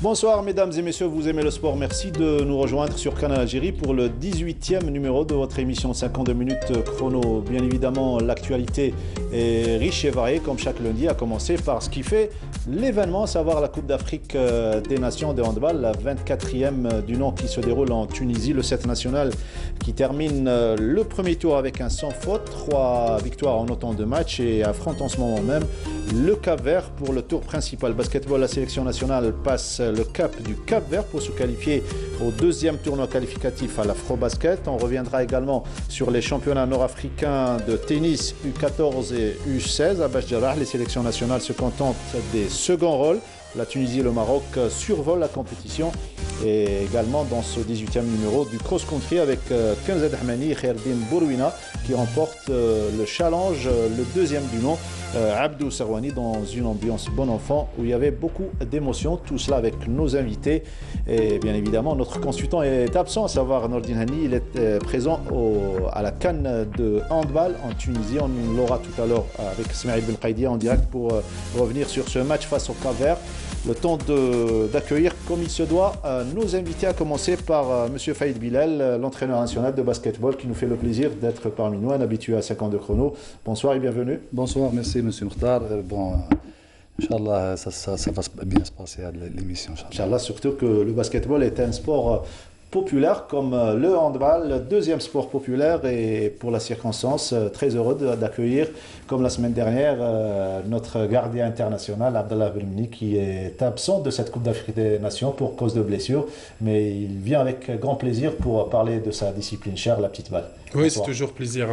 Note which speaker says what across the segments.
Speaker 1: Bonsoir mesdames et messieurs, vous aimez le sport, merci de nous rejoindre sur Canal Algérie pour le 18e numéro de votre émission 52 minutes chrono. Bien évidemment, l'actualité est riche et variée comme chaque lundi, à commencer par ce qui fait l'événement, à savoir la Coupe d'Afrique des Nations de handball, la 24e du nom qui se déroule en Tunisie, le 7 national qui termine le premier tour avec un sans faute, 3 victoires en autant de matchs et affronte en ce moment même le Cap-Vert pour le tour principal. Basketball, la sélection nationale passe le cap du Cap-Vert pour se qualifier au deuxième tournoi qualificatif à l'Afro-Basket. On reviendra également sur les championnats nord-africains de tennis U14 et U16 à Bach-Jarrah. Les sélections nationales se contentent des seconds rôles. La Tunisie et le Maroc survolent la compétition. Et également dans ce 18e numéro du cross-country avec Kenza Dahmani et Khairdine Bourouina qui remporte le challenge, le deuxième du nom, Abdou Sarwani, dans une ambiance bon enfant où il y avait beaucoup d'émotions. Tout cela avec nos invités. Et bien évidemment, notre consultant est absent, à savoir Nordine Hani. Il est présent à la CAN de handball en Tunisie. On l'aura tout à l'heure avec Smaïl Belkhaïdia en direct pour revenir sur ce match face au Cap-Vert. Le temps d'accueillir comme il se doit nos invités, à commencer par M. Faïd Bilal, l'entraîneur national de basketball, qui nous fait le plaisir d'être parmi nous, un habitué à 52 chrono. Bonsoir et bienvenue.
Speaker 2: Bonsoir, merci M. Mokhtar. Bon, Inch'Allah, ça va bien se passer à l'émission.
Speaker 1: Inch'Allah, surtout que le basketball est un sport populaire comme le handball, le deuxième sport populaire, et pour la circonstance, très heureux d'accueillir, comme la semaine dernière, notre gardien international, Abdallah Belmni, qui est absent de cette Coupe d'Afrique des Nations pour cause de blessure, mais il vient avec grand plaisir pour parler de sa discipline chère, la petite balle.
Speaker 3: Oui, c'est toujours plaisir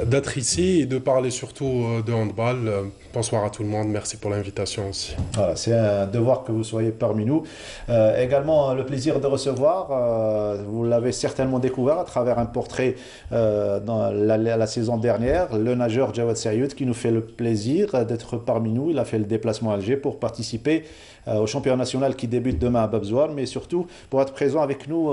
Speaker 3: d'être ici et de parler surtout de handball. Bonsoir à tout le monde, merci pour l'invitation aussi.
Speaker 1: Voilà, c'est un devoir que vous soyez parmi nous. Également le plaisir de recevoir, vous l'avez certainement découvert à travers un portrait dans la saison dernière, le nageur Jawad Serioud, qui nous fait le plaisir d'être parmi nous. Il a fait le déplacement à Alger pour participer au championnat national qui débute demain à Babzouar, mais surtout pour être présent avec nous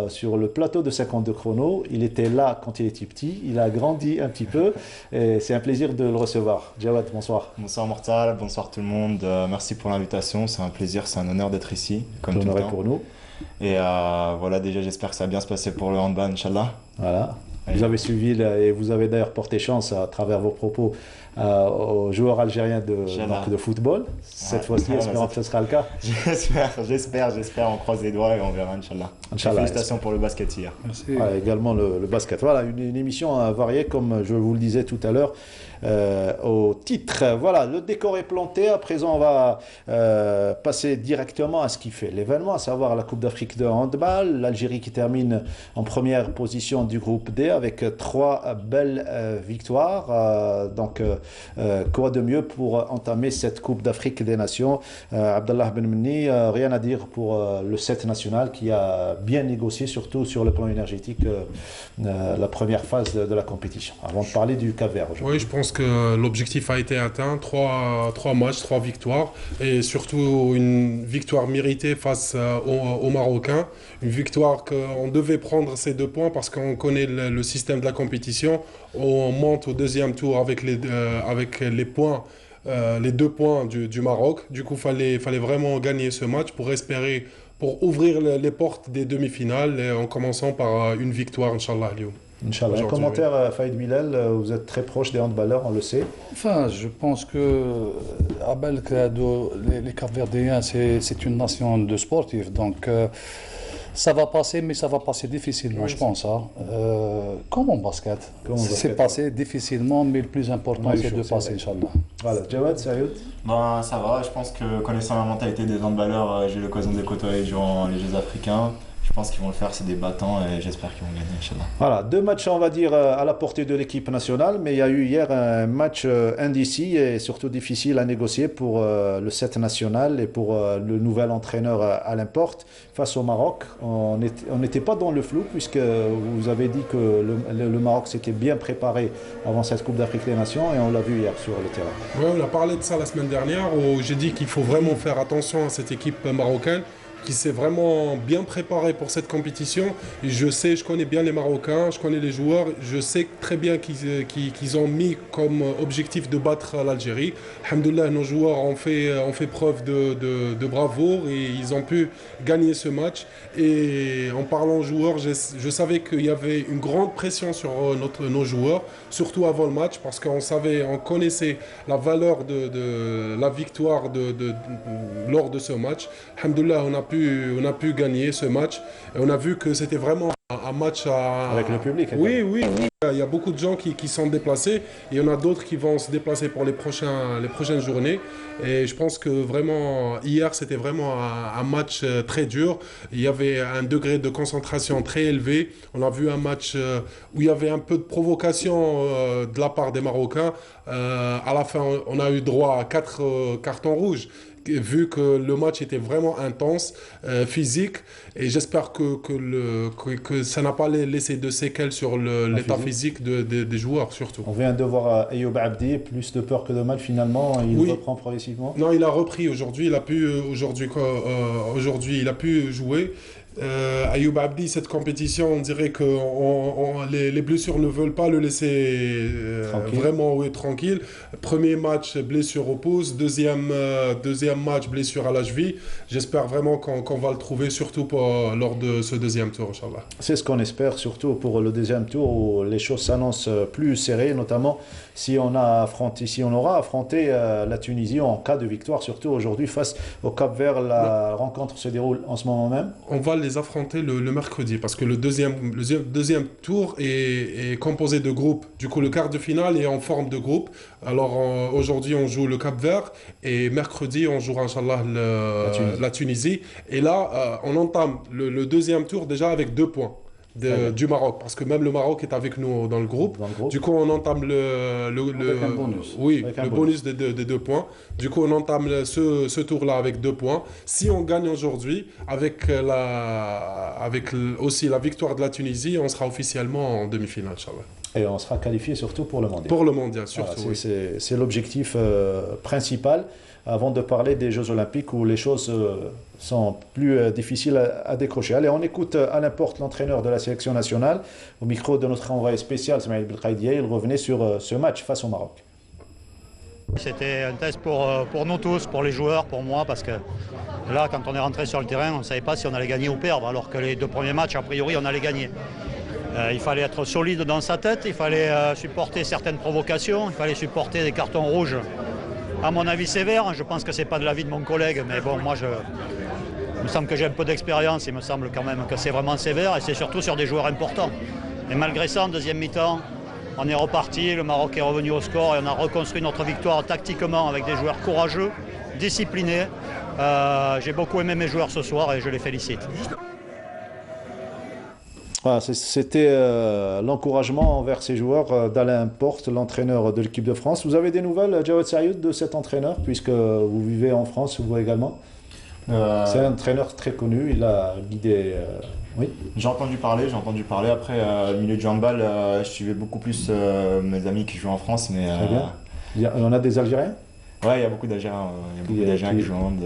Speaker 1: sur le plateau de 52 chrono. Il était là quand il était petit, il a grandi un petit peu et c'est un plaisir de le recevoir. Jawad, bonsoir.
Speaker 4: Bonsoir Mortal, bonsoir tout le monde, merci pour l'invitation, c'est un plaisir, c'est un honneur d'être ici, comme tout le temps.
Speaker 1: Pour nous.
Speaker 4: Et voilà, déjà j'espère que ça va bien se passer pour le handball, Inch'Allah.
Speaker 1: Voilà. Vous avez suivi et vous avez d'ailleurs porté chance à travers vos propos aux joueurs algériens de football. Cette fois-ci, espérons que ce sera le cas.
Speaker 4: J'espère, on croise les doigts et on verra, Inch'Allah. Félicitations pour le basket hier.
Speaker 1: Merci. Également le basket. Voilà, une émission variée, comme je vous le disais tout à l'heure. Au titre. Voilà, le décor est planté. À présent, on va passer directement à ce qui fait l'événement, à savoir la Coupe d'Afrique de handball. L'Algérie qui termine en première position du groupe D avec 3 belles victoires. Donc, quoi de mieux pour entamer cette Coupe d'Afrique des Nations. Abdallah Belmni, rien à dire pour le 7 national qui a bien négocié, surtout sur le plan énergétique, la première phase de la compétition. Avant de parler du Cap-Vert aujourd'hui.
Speaker 3: Oui, je pense que l'objectif a été atteint, 3 matchs, 3 victoires et surtout une victoire méritée face aux Marocains, une victoire qu'on devait prendre ces 2 points parce qu'on connaît le système de la compétition. On monte au deuxième tour avec les points, les 2 points du Maroc. Du coup, fallait vraiment gagner ce match pour ouvrir les portes des demi-finales en commençant par une victoire, Inch'Allah.
Speaker 1: Inch'Allah. Un commentaire, Faïd Bilal, vous êtes très proche des handballeurs, on le sait.
Speaker 2: Enfin, je pense que les Cap-Verdiens, c'est une nation de sportifs, donc ça va passer, mais ça va passer difficilement, je pense. Comme en basket. C'est passé difficilement, mais le plus important, c'est de passer, Inch'Allah.
Speaker 1: Voilà, Jawad, Serioud.
Speaker 4: Ça va, je pense que connaissant la mentalité des handballeurs, j'ai eu l'occasion de les côtoyer durant les Jeux africains. Je pense qu'ils vont le faire, c'est des battants et j'espère qu'ils vont gagner, Inch'Allah.
Speaker 1: Voilà, 2 matchs, on va dire, à la portée de l'équipe nationale, mais il y a eu hier un match indécis et surtout difficile à négocier pour le 7 national et pour le nouvel entraîneur Alain Porte face au Maroc. On n'était pas dans le flou puisque vous avez dit que le Maroc s'était bien préparé avant cette Coupe d'Afrique des Nations et on l'a vu hier sur le terrain.
Speaker 3: Oui, on a parlé de ça la semaine dernière où j'ai dit qu'il faut vraiment faire attention à cette équipe marocaine. qui s'est vraiment bien préparé pour cette compétition. Et je connais bien les Marocains, je connais les joueurs, je sais très bien qu'ils ont mis comme objectif de battre l'Algérie. Alhamdoulilah, nos joueurs ont fait preuve de bravoure et ils ont pu gagner ce match. Et en parlant joueurs, je savais qu'il y avait une grande pression sur nos joueurs, surtout avant le match, parce qu'on connaissait la valeur de la victoire lors de ce match. Alhamdoulilah, on a pu gagner ce match. Et on a vu que c'était vraiment un match
Speaker 1: avec le public.
Speaker 3: Oui, oui, oui. Il y a beaucoup de gens qui sont déplacés. Et il y en a d'autres qui vont se déplacer pour les prochaines journées. Et je pense que vraiment, hier, c'était vraiment un match très dur. Il y avait un degré de concentration très élevé. On a vu un match où il y avait un peu de provocation de la part des Marocains. À la fin, on a eu droit à 4 cartons rouges, vu que le match était vraiment intense, physique, et j'espère que ça n'a pas laissé de séquelles sur l'état physique des joueurs, surtout.
Speaker 1: On vient de voir Ayoub Abdi, plus de peur que de mal, finalement, il reprend progressivement.
Speaker 3: Non, il a repris aujourd'hui, il a pu jouer. Ayoub Abdi, cette compétition, on dirait que les blessures ne veulent pas le laisser vraiment tranquille. Premier match, blessure au pouce. Deuxième match, blessure à la cheville. J'espère vraiment qu'on va le trouver, surtout lors de ce deuxième tour, Inch'Allah.
Speaker 1: C'est ce qu'on espère, surtout pour le deuxième tour où les choses s'annoncent plus serrées, notamment si on aura affronté la Tunisie en cas de victoire, surtout aujourd'hui face au Cap-Vert. La rencontre se déroule en ce moment même.
Speaker 3: On va les affronter le mercredi, parce que le deuxième tour est composé de groupes. Du coup, le quart de finale est en forme de groupe. Alors aujourd'hui, on joue le Cap-Vert et mercredi, on jouera, Inch'Allah, la Tunisie. Et là, on entame le deuxième tour déjà avec 2 points. Du Maroc, parce que même le Maroc est avec nous dans le groupe. Du coup, on entame
Speaker 1: avec un bonus.
Speaker 3: Oui, le bonus de 2 points. Du coup, on entame ce tour-là avec 2 points. Si on gagne aujourd'hui, avec aussi la victoire de la Tunisie, on sera officiellement en demi-finale, Inch'Allah.
Speaker 1: Et on sera qualifié surtout pour le mondial.
Speaker 3: Pour le mondial, surtout.
Speaker 1: Voilà, c'est l'objectif principal. Avant de parler des Jeux Olympiques où les choses sont plus difficiles à décrocher. Allez, on écoute Alain Porte, l'entraîneur de la sélection nationale, au micro de notre envoyé spécial, Smaïl Belkhaïdia. Il revenait sur ce match face au Maroc.
Speaker 5: C'était un test pour nous tous, pour les joueurs, pour moi, parce que là, quand on est rentré sur le terrain, on ne savait pas si on allait gagner ou perdre, alors que les 2 premiers matchs, a priori, on allait gagner. Il fallait être solide dans sa tête, il fallait supporter certaines provocations, il fallait supporter des cartons rouges, à mon avis sévères. Je pense que ce n'est pas de l'avis de mon collègue, mais bon, moi, il me semble que j'ai un peu d'expérience, il me semble quand même que c'est vraiment sévère, et c'est surtout sur des joueurs importants. Et malgré ça, en deuxième mi-temps, on est reparti, le Maroc est revenu au score, et on a reconstruit notre victoire tactiquement avec des joueurs courageux, disciplinés. J'ai beaucoup aimé mes joueurs ce soir, et je les félicite.
Speaker 1: Voilà, c'était l'encouragement envers ces joueurs d'Alain Porte, l'entraîneur de l'équipe de France. Vous avez des nouvelles, Jawed Sayoud, de cet entraîneur, puisque vous vivez en France, vous également? C'est un entraîneur très connu, il a guidé... oui.
Speaker 4: J'ai entendu parler. Après, le milieu de handball, je suivais beaucoup plus mes amis qui jouent en France. Mais,
Speaker 1: très bien. On a des Algériens?
Speaker 4: Ouais, il y a beaucoup d'Algériens. Qui jouent en hand.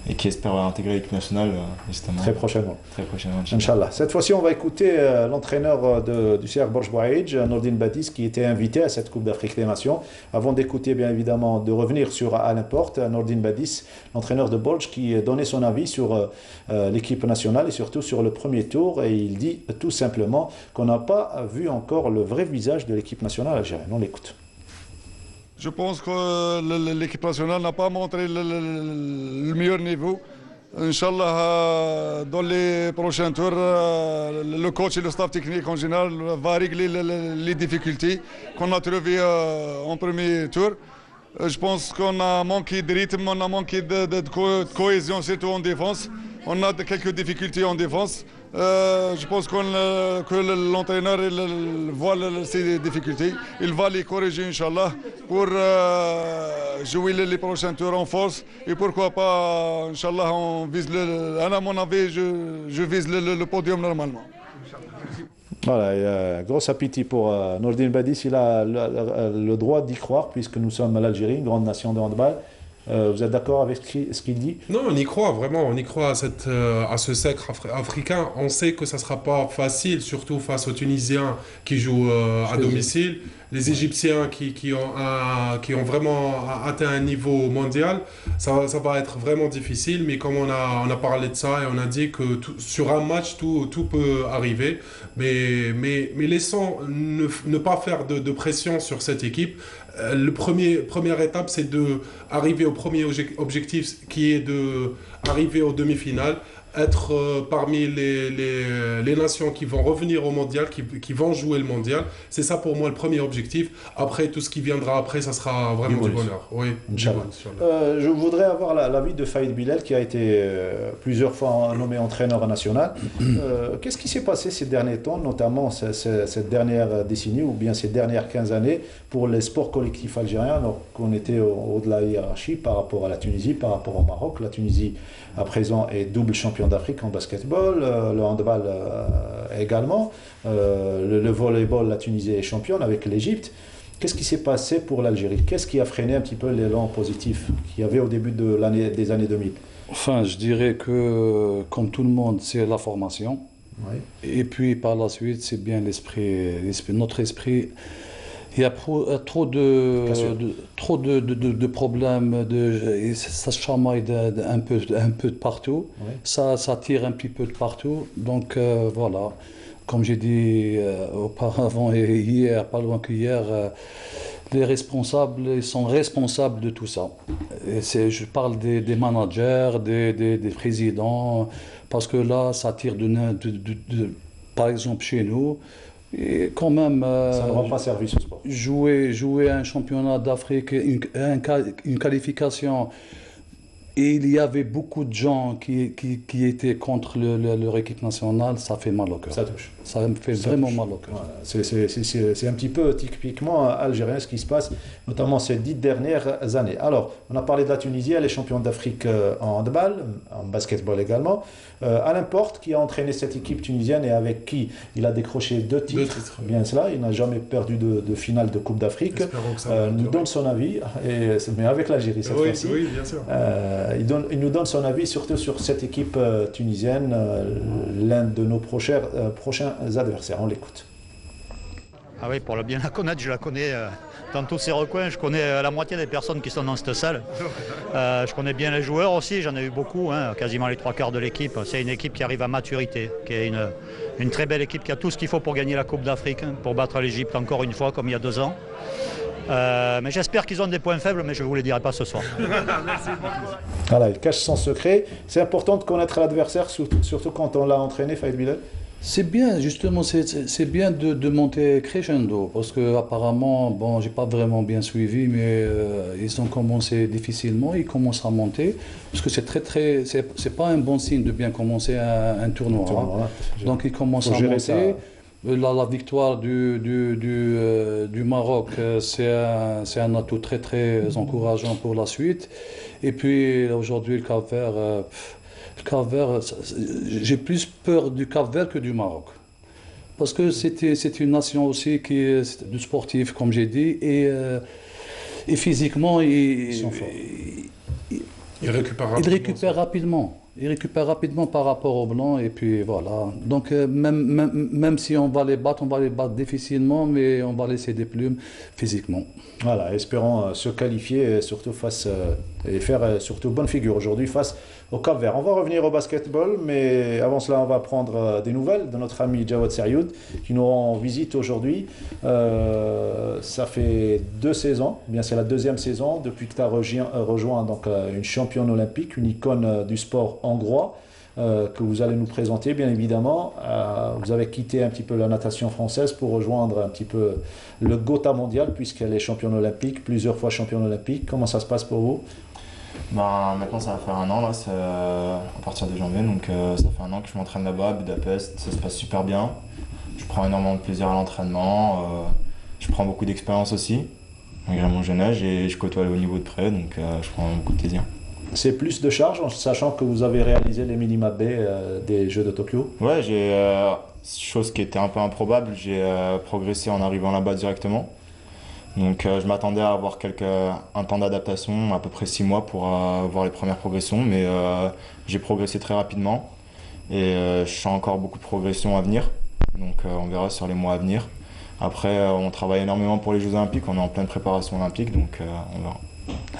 Speaker 4: Et qui espèrent intégrer l'équipe nationale, justement.
Speaker 1: Très prochainement.
Speaker 4: Très prochainement,
Speaker 1: Inch'Allah. Cette fois-ci, on va écouter l'entraîneur du CR Borj Bouaïdj, Nordine Badis, qui était invité à cette Coupe d'Afrique des Nations. Avant d'écouter, bien évidemment, de revenir sur Alain Porte, Nordine Badis, l'entraîneur de Borj, qui donnait son avis sur l'équipe nationale et surtout sur le premier tour. Et il dit tout simplement qu'on n'a pas vu encore le vrai visage de l'équipe nationale algérienne. On l'écoute.
Speaker 6: Je pense que l'équipe nationale n'a pas montré le meilleur niveau. Inch'Allah, dans les prochains tours, le coach et le staff technique en général va régler les difficultés qu'on a trouvées en premier tour. Je pense qu'on a manqué de rythme, on a manqué de cohésion, surtout en défense. On a quelques difficultés en défense. Je pense que l'entraîneur voit ces difficultés. Il va les corriger, Inch'Allah, pour jouer les prochains tours en force. Et pourquoi pas, Inch'Allah, on vise à mon avis, je vise le podium normalement.
Speaker 1: Voilà, il y a un gros appétit pour Nordine Badis. Il a le droit d'y croire, puisque nous sommes l'Algérie, une grande nation de handball. Vous êtes d'accord avec ce qu'il dit?
Speaker 3: Non, on y croit vraiment, on y croit à ce sacre africain. On sait que ça ne sera pas facile, surtout face aux Tunisiens qui jouent à domicile, les Égyptiens qui ont vraiment atteint un niveau mondial. Ça va être vraiment difficile, mais comme on a parlé de ça et on a dit que sur un match, tout peut arriver. Mais laissons ne pas faire de pression sur cette équipe. Première étape, c'est d'arriver au premier objectif qui est d'arriver aux demi-finales, être parmi les nations qui vont revenir au mondial, qui vont jouer le mondial. C'est ça pour moi le premier objectif. Après, tout ce qui viendra après, ça sera vraiment du bonheur. Oui,
Speaker 1: je voudrais avoir l'avis de Faïd Bilal qui a été plusieurs fois nommé entraîneur national. Qu'est-ce qui s'est passé ces derniers temps, notamment cette dernière décennie ou bien ces dernières 15 années pour les sports collectifs algériens, alors qu'on était au de la hiérarchie par rapport à la Tunisie, par rapport au Maroc. La Tunisie, à présent, est double champion d'Afrique en basketball, le handball également, le volleyball, la Tunisie est championne avec l'Égypte. Qu'est-ce qui s'est passé pour l'Algérie? Qu'est-ce qui a freiné un petit peu l'élan positif qu'il y avait au début des années 2000?
Speaker 2: Enfin, je dirais que, comme tout le monde, c'est la formation.
Speaker 1: Oui.
Speaker 2: Et puis, par la suite, c'est bien notre esprit. Il y a trop de problèmes, ça se chamaille un peu de partout,
Speaker 1: oui.
Speaker 2: Ça tire un petit peu de partout. Donc voilà, comme j'ai dit auparavant et hier, pas loin qu'hier, les responsables ils sont responsables de tout ça. Je parle des managers, des présidents, parce que là, ça tire par exemple chez nous. Et quand même,
Speaker 1: ça ne rend pas service au sport.
Speaker 2: Jouer un championnat d'Afrique, une qualification, et il y avait beaucoup de gens qui étaient contre leur équipe nationale, ça fait mal au cœur.
Speaker 1: Ça touche.
Speaker 2: Ça me fait vraiment mal au cœur.
Speaker 1: Voilà. C'est un petit peu typiquement algérien ce qui se passe, notamment ces 10 dernières années. Alors, on a parlé de la Tunisie, elle est championne d'Afrique en handball, en basketball également. Alain Porte, qui a entraîné cette équipe tunisienne et avec qui il a décroché 2 titres, bien cela, il n'a jamais perdu de finale de Coupe d'Afrique, nous donne son avis, mais avec l'Algérie cette fois-ci.
Speaker 3: Oui, bien sûr.
Speaker 1: Il nous donne son avis surtout sur cette équipe tunisienne, l'un de nos prochains adversaires. On l'écoute.
Speaker 5: Ah oui, pour bien la connaître, je la connais dans tous ses recoins. Je connais la moitié des personnes qui sont dans cette salle. Je connais bien les joueurs aussi, j'en ai eu beaucoup, quasiment les 3/4 de l'équipe. C'est une équipe qui arrive à maturité, qui est une très belle équipe, qui a tout ce qu'il faut pour gagner la Coupe d'Afrique, pour battre l'Égypte encore une fois, comme il y a 2 ans. Mais j'espère qu'ils ont des points faibles, mais je ne vous les dirai pas ce soir.
Speaker 1: Merci beaucoup. Voilà, il cache son secret. C'est important de connaître l'adversaire, surtout quand on l'a entraîné, Faïd Bilal.
Speaker 2: C'est bien, justement, c'est bien de monter crescendo, parce que apparemment, bon, j'ai pas vraiment bien suivi, mais ils ont commencé difficilement, ils commencent à monter, parce que c'est pas un bon signe de bien commencer un tournoi. Donc ils commencent à monter. La victoire du Maroc, c'est un atout très très encourageant pour la suite. Et puis aujourd'hui, le Cap-Vert, j'ai plus peur du Cap-Vert que du Maroc. Parce que c'est une nation aussi qui est de sportif, comme j'ai dit, et physiquement, ils sont forts. Ils récupèrent rapidement. Ils récupèrent rapidement par rapport aux Blancs, et puis voilà. Donc même si on va les battre difficilement, mais on va laisser des plumes physiquement.
Speaker 1: Voilà, espérons se qualifier surtout et faire surtout bonne figure aujourd'hui face au Cap-Vert. On va revenir au basketball, mais avant cela, on va prendre des nouvelles de notre ami Jawad Serioud qui nous rend visite aujourd'hui. Ça fait 2 saisons, bien c'est la 2e saison depuis que tu as rejoint donc, une championne olympique, une icône du sport hongrois. Que vous allez nous présenter bien évidemment. Vous avez quitté un petit peu la natation française pour rejoindre un petit peu le Gotha mondial puisqu'elle est championne olympique, plusieurs fois championne olympique. Comment ça se passe pour vous?
Speaker 4: Maintenant ça va faire 1 an là, à partir de janvier, donc ça fait 1 an que je m'entraîne là-bas à Budapest, ça se passe super bien. Je prends énormément de plaisir à l'entraînement, je prends beaucoup d'expérience aussi, malgré mon jeune âge, et je côtoie le haut niveau de près, donc je prends beaucoup de plaisir.
Speaker 1: C'est plus de charge, en sachant que vous avez réalisé les minima B des Jeux de Tokyo?
Speaker 4: Ouais, chose qui était un peu improbable, j'ai progressé en arrivant là-bas directement. Donc je m'attendais à avoir un temps d'adaptation, à peu près 6 mois pour voir les premières progressions, mais j'ai progressé très rapidement et je sens encore beaucoup de progression à venir. Donc on verra sur les mois à venir. Après, on travaille énormément pour les Jeux Olympiques, on est en pleine préparation olympique, donc on verra.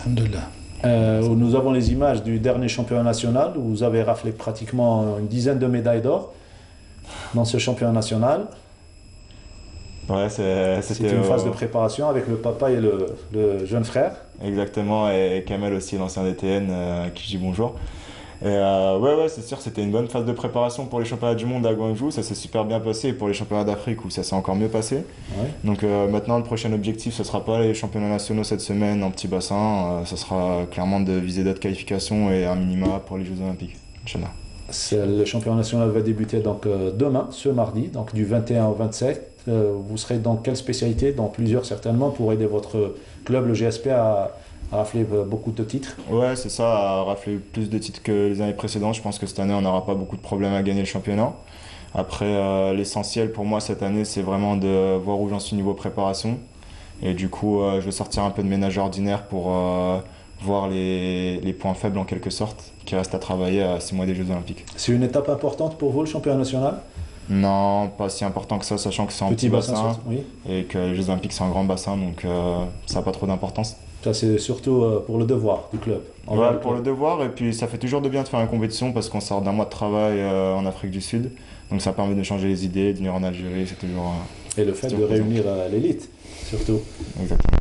Speaker 2: Alhamdoulilah.
Speaker 1: Nous avons les images du dernier championnat national où vous avez raflé pratiquement une dizaine de médailles d'or dans ce championnat national.
Speaker 4: Ouais,
Speaker 1: c'était une phase de préparation avec le papa et le jeune frère.
Speaker 4: Exactement, et Kamel aussi, l'ancien DTN, qui je dis bonjour. Et ouais, c'est sûr, c'était une bonne phase de préparation pour les championnats du monde à Guangzhou. Ça s'est super bien passé, et pour les championnats d'Afrique où ça s'est encore mieux passé. Ouais. Donc maintenant, le prochain objectif, ce ne sera pas les championnats nationaux cette semaine en petit bassin. Ce sera clairement de viser d'autres qualifications et un minima pour les Jeux Olympiques. Inch'Allah.
Speaker 1: Le championnat national va débuter donc demain, ce mardi, donc du 21 au 27. Vous serez dans quelle spécialité? Dans plusieurs certainement, pour aider votre club, le GSP, à rafler beaucoup de titres.
Speaker 4: Ouais, c'est ça, à rafler plus de titres que les années précédentes. Je pense que cette année, on n'aura pas beaucoup de problèmes à gagner le championnat. Après, l'essentiel pour moi cette année, c'est vraiment de voir où j'en suis niveau préparation. Et du coup, je vais sortir un peu de mes nages ordinaires pour voir les points faibles en quelque sorte, qui restent à travailler à 6 mois des Jeux Olympiques.
Speaker 1: C'est une étape importante pour vous, le championnat national?
Speaker 4: Non, pas si important que ça, sachant que c'est un petit bassin
Speaker 1: oui.
Speaker 4: Et que les Jeux Olympiques c'est un grand bassin, donc ça n'a pas trop d'importance.
Speaker 1: Ça c'est surtout pour le devoir du club.
Speaker 4: Ouais, pour le devoir, et puis ça fait toujours de bien de faire une compétition parce qu'on sort d'un mois de travail en Afrique du Sud, donc ça permet de changer les idées, de venir en Algérie, c'est toujours...
Speaker 1: et le fait de réunir l'élite, surtout.
Speaker 4: Exactement.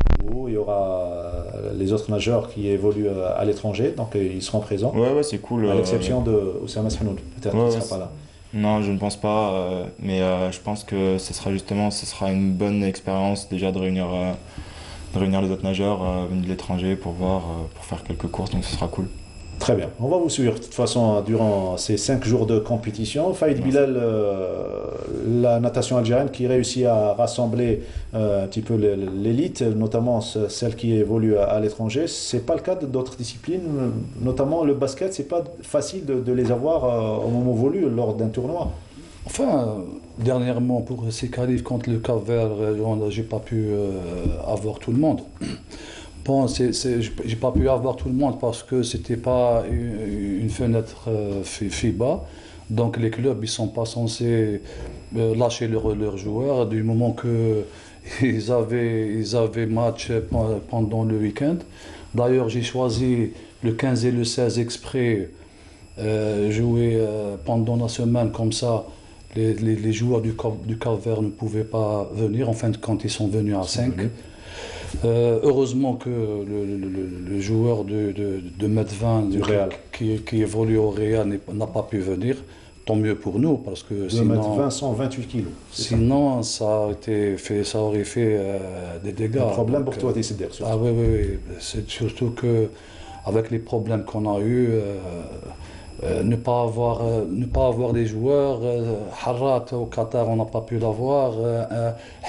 Speaker 1: Il y aura les autres nageurs qui évoluent à l'étranger, donc ils seront présents.
Speaker 4: Ouais, c'est cool.
Speaker 1: À l'exception de Oussama Hanoun, peut-être qu'il ne sera pas là.
Speaker 4: Non, je ne pense pas, mais je pense que ce sera une bonne expérience déjà de réunir les autres nageurs venus de l'étranger pour faire quelques courses, donc ce sera cool.
Speaker 1: Très bien, on va vous suivre de toute façon durant ces 5 jours de compétition. Faïd Bilal, la natation algérienne qui réussit à rassembler un petit peu l'élite, notamment celle qui évolue à l'étranger. C'est pas le cas d'autres disciplines, notamment le basket, c'est pas facile de les avoir au moment voulu lors d'un tournoi.
Speaker 2: Enfin, dernièrement pour ces qualifs contre le Cap-Vert, j'ai pas pu avoir tout le monde. Bon, j'ai pas pu avoir tout le monde parce que c'était pas une fenêtre FIBA, donc les clubs ils sont pas censés lâcher leurs joueurs du moment que ils avaient match pendant le week-end. D'ailleurs, j'ai choisi le 15 et le 16 exprès jouer pendant la semaine comme ça. Les joueurs du Cap-Vert ne pouvaient pas venir, enfin quand ils sont venus à 5. Heureusement que le joueur de Medvin qui évolue au Real n'a pas pu venir. Tant mieux pour nous, parce que
Speaker 1: sinon... 128 kilos.
Speaker 2: Sinon, ça aurait fait des dégâts.
Speaker 1: Un problème pour toi, Décideur.
Speaker 2: Ah oui. C'est surtout qu'avec les problèmes qu'on a eus, ne pas avoir des joueurs. Harrat au Qatar, on n'a pas pu l'avoir.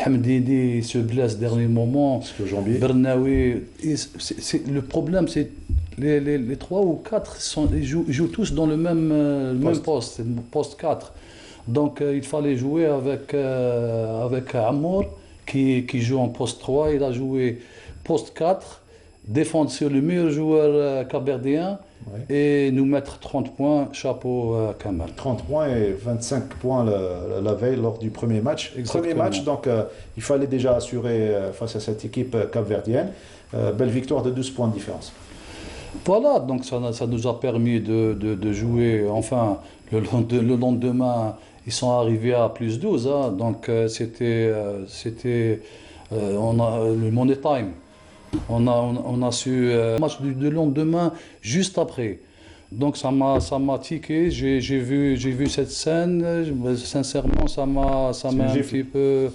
Speaker 2: Hamdini se blesse dernier moment. Bernaoui. Le problème, c'est les 3 ou 4 ils jouent tous dans le même poste, c'est le poste 4. Donc il fallait jouer avec Amour qui joue en poste 3. Il a joué poste 4, défendre sur le meilleur joueur capverdien. Ouais. Et nous mettre 30 points, chapeau Kamal.
Speaker 1: 30 points et 25 points la veille lors du premier match.
Speaker 2: Exactement.
Speaker 1: Premier match, donc il fallait déjà assurer face à cette équipe capverdienne. Belle victoire de 12 points de différence.
Speaker 2: Voilà, donc ça nous a permis de jouer, enfin, le lendemain, ils sont arrivés à plus 12, hein, donc c'était on a le money time. On a su match du lendemain juste après. Donc ça m'a tiqué. J'ai vu cette scène. Sincèrement, ça m'a un petit peu.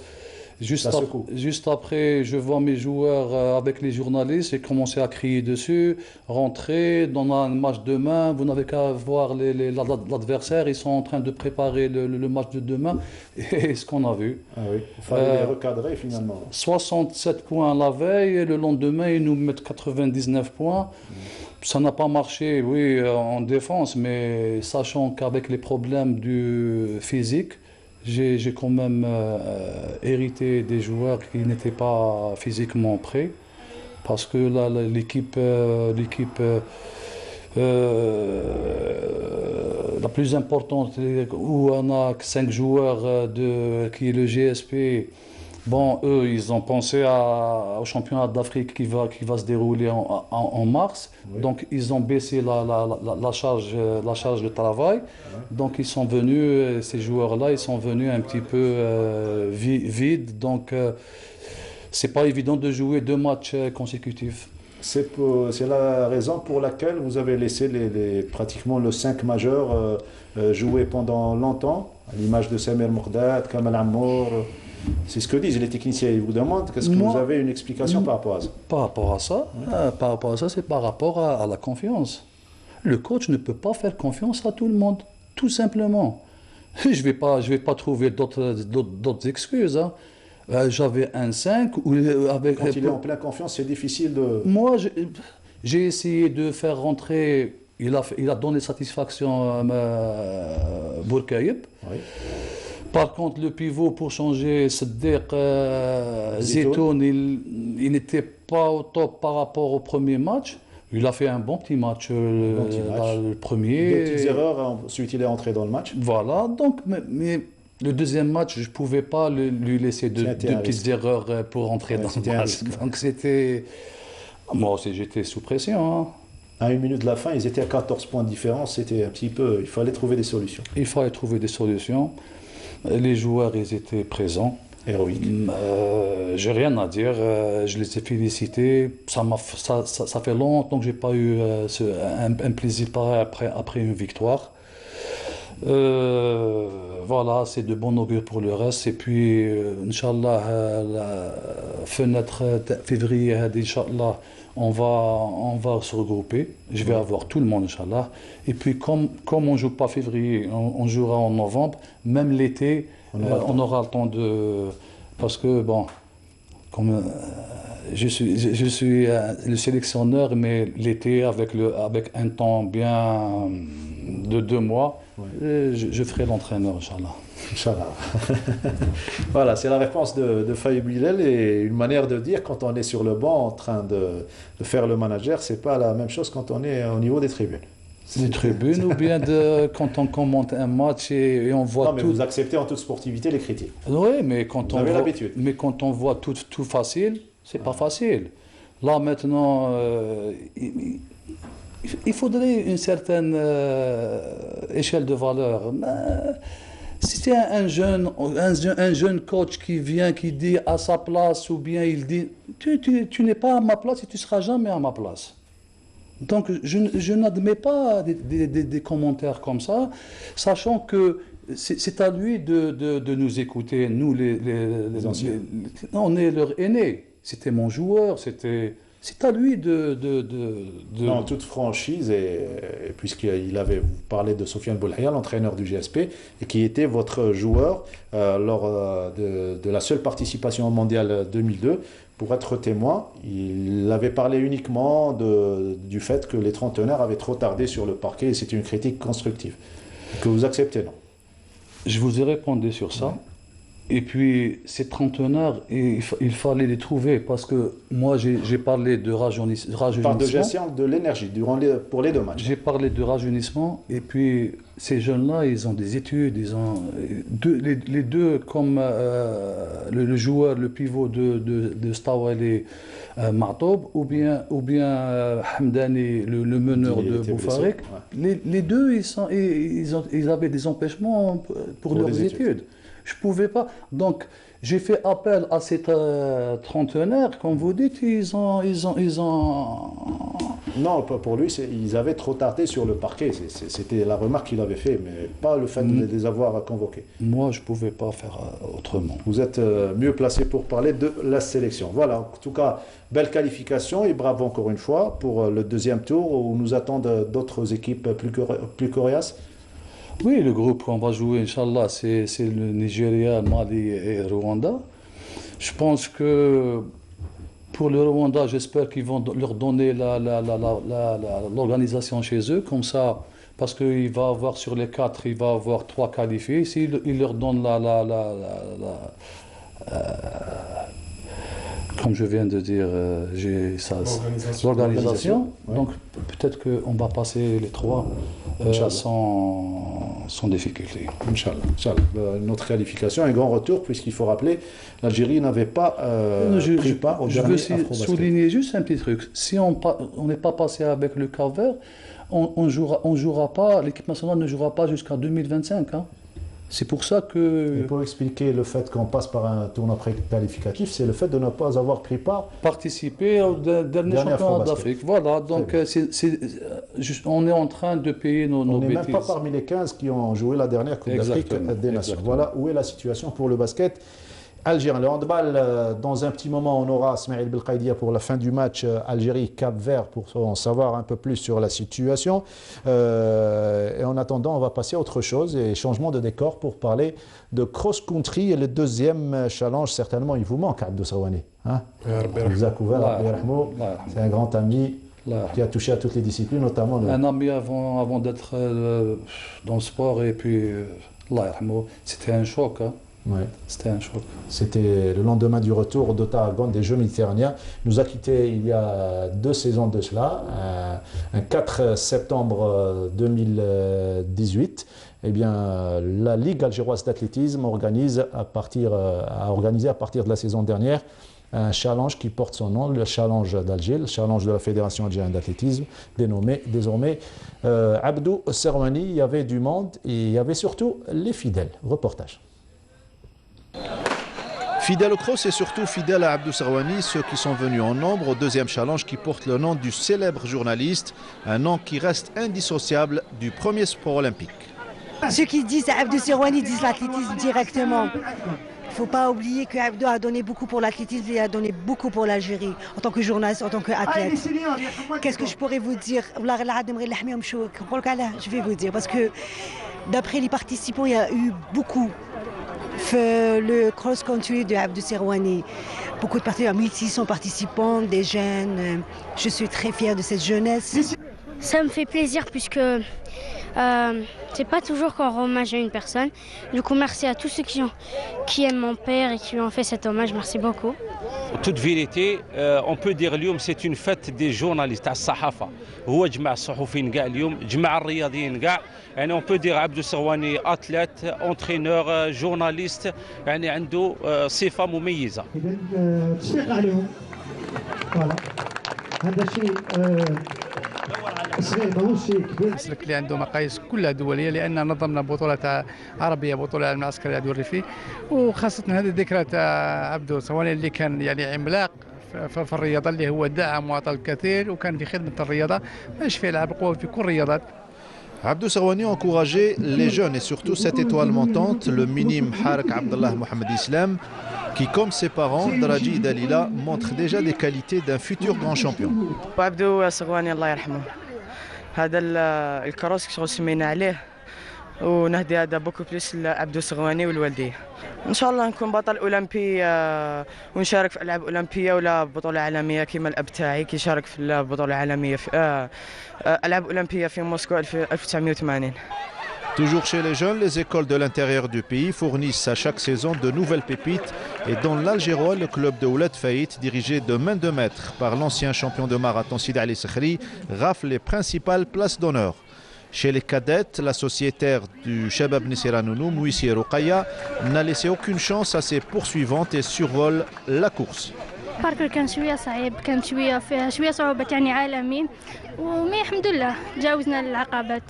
Speaker 2: Juste après, je vois mes joueurs avec les journalistes et commencer à crier dessus. Rentrer, on a un match demain. Vous n'avez qu'à voir l'adversaire. Ils sont en train de préparer le match de demain. Et ce qu'on a vu.
Speaker 1: Ah oui, il fallait les recadrer finalement.
Speaker 2: 67 points la veille et le lendemain, ils nous mettent 99 points. Ça n'a pas marché, oui, en défense, mais sachant qu'avec les problèmes du physique, j'ai quand même hérité des joueurs qui n'étaient pas physiquement prêts. Parce que là, l'équipe la plus importante, où on a 5 joueurs qui est le GSP, bon, eux, ils ont pensé au championnat d'Afrique qui va se dérouler en mars. Oui. Donc, ils ont baissé la charge de travail. Oui. Donc, ils sont venus, ces joueurs-là, ils sont venus un petit peu vides. Donc, c'est pas évident de jouer 2 matchs consécutifs.
Speaker 1: C'est la raison pour laquelle vous avez laissé pratiquement le 5 majeur jouer pendant longtemps, à l'image de Samir Moukdad, Kamal Ammour. C'est ce que disent les techniciens. Ils vous demandent qu'est-ce que vous avez une explication par rapport à ça?
Speaker 2: Par rapport à ça, c'est par rapport à la confiance. Le coach ne peut pas faire confiance à tout le monde, tout simplement. Je vais pas trouver d'autres excuses. Hein. J'avais un 5.
Speaker 1: Quand il est en pleine confiance, c'est difficile de...
Speaker 2: Moi, j'ai essayé de faire rentrer... Il a donné satisfaction à Bourkaïb. Oui. Par contre, le pivot pour changer, Seddiq Zitoun, il n'était pas au top par rapport au premier match. Il a fait un bon petit match, le premier.
Speaker 1: Des petites erreurs, ensuite il est entré dans le match.
Speaker 2: Voilà, donc... Mais le deuxième match, je ne pouvais pas lui laisser deux petites erreurs pour rentrer dans le match. Donc c'était... Moi aussi, j'étais sous pression. Hein.
Speaker 1: À 1 minute de la fin, ils étaient à 14 points de différence. C'était un petit peu... Il fallait trouver des solutions.
Speaker 2: Il fallait trouver des solutions. Les joueurs, ils étaient présents.
Speaker 1: Héroïques.
Speaker 2: J'ai rien à dire. Je les ai félicités. Ça fait longtemps que je n'ai pas eu un plaisir pareil après une victoire. Voilà, c'est de bon augure pour le reste. Et puis, Inch'Allah, la fenêtre février, Inch'Allah, on va se regrouper. Je vais avoir tout le monde, Inch'Allah. Et puis, comme on ne joue pas février, on jouera en novembre, même l'été, on aura le temps de... Parce que, bon, comme je suis le sélectionneur, mais l'été, avec un temps bien de 2 mois, je ferai l'entraîneur, Inch'Allah.
Speaker 1: Inch'Allah. Voilà, c'est la réponse de Faïd Bilal et une manière de dire quand on est sur le banc en train de faire le manager, c'est pas la même chose quand on est au niveau des tribunes.
Speaker 2: Des tribunes ou bien quand on commente un match et on voit
Speaker 1: non, mais vous acceptez en toute sportivité les critiques.
Speaker 2: Oui, mais quand on voit tout facile, c'est pas facile. Là maintenant, il faudrait une certaine échelle de valeur. Si c'est un jeune coach qui vient, qui dit à sa place, ou bien il dit tu n'es pas à ma place et tu ne seras jamais à ma place. Donc je n'admets pas des commentaires comme ça, sachant que c'est à lui de nous écouter, nous les anciens. On est leur aîné. C'était mon joueur, c'est à lui de...
Speaker 1: Non, en toute franchise, et puisqu'il avait parlé de Sofiane Boulhaya, l'entraîneur du GSP, et qui était votre joueur lors de la seule participation au Mondial 2002, pour être témoin, il avait parlé uniquement du fait que les trentenaires avaient trop tardé sur le parquet, et c'était une critique constructive, que vous acceptez, non?
Speaker 2: Je vous ai répondu sur ça. Ouais. Et puis, ces trentenaires, il fallait les trouver parce que moi, j'ai parlé de rajeunissement.
Speaker 1: Par de gestion de l'énergie pour les 2 matchs.
Speaker 2: J'ai parlé de rajeunissement et puis ces jeunes-là, ils ont des études, les deux comme le joueur, le pivot de Stawali Ma'toub ou bien Hamdani, le meneur de Boufarik. Ouais. Les deux, ils avaient des empêchements pour leurs études. Je ne pouvais pas. Donc, j'ai fait appel à ces trentenaires. Comme vous dites, ils ont...
Speaker 1: Non, pour lui, ils avaient trop tardé sur le parquet. C'était la remarque qu'il avait faite, mais pas le fait de les avoir convoqués.
Speaker 2: Moi, je ne pouvais pas faire autrement.
Speaker 1: Vous êtes mieux placé pour parler de la sélection. Voilà, en tout cas, belle qualification et bravo encore une fois pour le 2e tour où nous attendent d'autres équipes plus coriaces.
Speaker 2: Oui, le groupe qu'on va jouer, Inch'Allah, c'est le Nigeria, Mali et Rwanda. Je pense que pour le Rwanda, j'espère qu'ils vont leur donner l'organisation chez eux. Comme ça, parce qu'il va avoir sur les 4, il va avoir 3 qualifiés. S'il il leur donne comme je viens de dire, l'organisation.
Speaker 1: Ouais.
Speaker 2: Donc peut-être qu'on va passer les 3 sans difficulté.
Speaker 1: Inch'Allah. Notre qualification, un grand retour, puisqu'il faut rappeler, l'Algérie n'avait pas pris part au dernier
Speaker 2: Je veux
Speaker 1: Afrobasket.
Speaker 2: souligner juste un petit truc. Si on n'est pas passé avec le Cap-Vert, on jouera pas, l'équipe nationale ne jouera pas jusqu'à 2025. Hein. C'est pour ça que...
Speaker 1: Et pour expliquer le fait qu'on passe par un tournoi préqualificatif, c'est le fait de ne pas avoir pris part.
Speaker 2: Participer au dernier championnat d'Afrique. Voilà, donc on est en train de payer nos
Speaker 1: On n'est
Speaker 2: bêtises.
Speaker 1: même pas parmi les 15 qui ont joué la dernière Coupe d'Afrique des Nations. Voilà où est la situation pour le basket algérien. Le handball, dans un petit moment, on aura Smaïl Belkhaïdia pour la fin du match Algérie-Cap-Vert pour en savoir un peu plus sur la situation. Et en attendant, on va passer à autre chose et changement de décor pour parler de cross-country et le deuxième challenge. Certainement, il vous manque, Abdou Sawani. Hein? Il vous a couvert, c'est un grand ami qui a touché à toutes les disciplines, notamment...
Speaker 2: Un ami avant d'être dans le sport et puis, c'était un choc. Hein.
Speaker 1: Ouais.
Speaker 2: C'était un choc.
Speaker 1: C'était le lendemain du retour d'Otagon des Jeux méditerranéens. Il nous a quittés il y a 2 saisons de cela, un 4 septembre 2018. Eh bien, la Ligue algéroise d'athlétisme a organisé à partir de la saison dernière un challenge qui porte son nom, le challenge d'Alger, le challenge de la Fédération algérienne d'athlétisme, dénommé désormais Abdou Serwani. Il y avait du monde et il y avait surtout les fidèles. Reportage. Fidèles au cross et surtout fidèles à Abdou Serwani, ceux qui sont venus en nombre au deuxième challenge qui porte le nom du célèbre journaliste, un nom qui reste indissociable du premier sport olympique.
Speaker 7: Ceux qui disent Abdou Serwani disent l'athlétisme directement. Il ne faut pas oublier que Abdou a donné beaucoup pour l'athlétisme et a donné beaucoup pour l'Algérie en tant que journaliste, en tant qu'athlète. Qu'est-ce que je pourrais vous dire? Je vais vous dire parce que d'après les participants, il y a eu beaucoup. Le cross-country de Abdou Serwani. Beaucoup de participants, 1600 participants, des jeunes. Je suis très fière de cette jeunesse.
Speaker 8: Ça me fait plaisir puisque c'est pas toujours qu'on rend hommage à une personne. Du coup, merci à tous ceux qui aiment mon père et qui lui ont fait cet hommage. Merci beaucoup.
Speaker 9: Toute vérité, on peut dire اليوم c'est une fête des journalistes, تاع الصحافة. هو جمع الصحفيين كاع اليوم، جمع الرياضيين كاع. يعني on peut dire عبدو سرواني athlète, entraîneur, journaliste، يعني عنده صفة مميزة.
Speaker 10: تشفيق عليهم. فوالا. هذا شيء صغير ماهوش شيء كبير.
Speaker 11: المسلك اللي عنده مقاييس كلها دوليه لان نظمنا بطوله عربيه بطوله العالم العسكري العدو الريفي وخاصه هذه الذكرى تاع عبدو سرواني اللي كان يعني عملاق في الرياضه اللي هو دعم وعطى الكثير وكان في خدمه الرياضه ماشي في العاب القوه في كل الرياضات.
Speaker 1: Abdou Serwani encourageait les jeunes et surtout cette étoile montante, le minime Harak Abdallah Mohamed Islam, qui, comme ses parents, Daraji et Dalila, montre déjà des qualités d'un futur grand champion.
Speaker 12: Abdou Serwani, Allah yarhamou. هذا الكروس شغل سمينا عليه ونهدي هذا بوكو بليس لعبدو سرواني والوالديه. ان شاء الله نكون بطل اولمبي ونشارك في العاب اولمبيه ولا بطوله عالميه كما الاب تاعي كيشارك في البطوله العالميه في العاب اولمبيه في موسكو 1980.
Speaker 1: Toujours chez les jeunes, les écoles de l'intérieur du pays fournissent à chaque saison de nouvelles pépites et dans l'Algérois, le club de Ouled Faït, dirigé de main de maître par l'ancien champion de marathon Sid Ali Sekhri, rafle les principales places d'honneur. Chez les cadettes, la sociétaire du Shabab Nissiranonou, Mouissi Roukaya, n'a laissé aucune chance à ses poursuivantes et survole la course.
Speaker 8: الباركور كان شويه صعيب، كان شويه فيها شويه صعوبات يعني عالمي ومي الحمد لله تجاوزنا العقبات.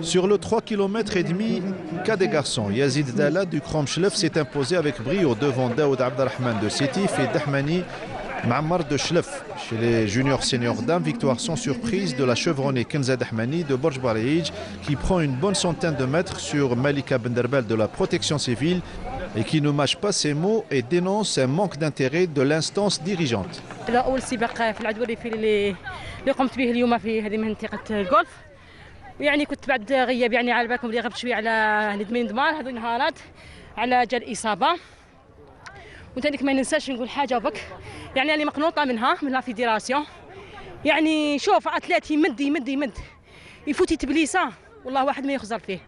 Speaker 1: Sur le 3 km et demi, cas des garçons, Yazid Dalla du Kromchlef s'est imposé avec brio devant Daoud Abdelrahman de Sétif et Dahmani Ma'mar de Chlef. Chez les juniors seniors dames, victoire sans surprise de la chevronnée Kenza Dahmani de Borj Barij qui prend une bonne centaine de mètres sur Malika Benderbel de la protection civile et qui ne mâche pas ses mots et dénonce un manque d'intérêt de l'instance dirigeante.
Speaker 13: يعني كنت بعد غياب يعني على بالكم اللي غبت شويه على ندمين دمار هذو نهارات على جال اصابه وتانيك ما ننساش نقول حاجه بك يعني انا مقنوطه منها من لا فيدراسيون يعني شوف اتليت يمد يفوت يتبليسه والله واحد ما يخزر فيه.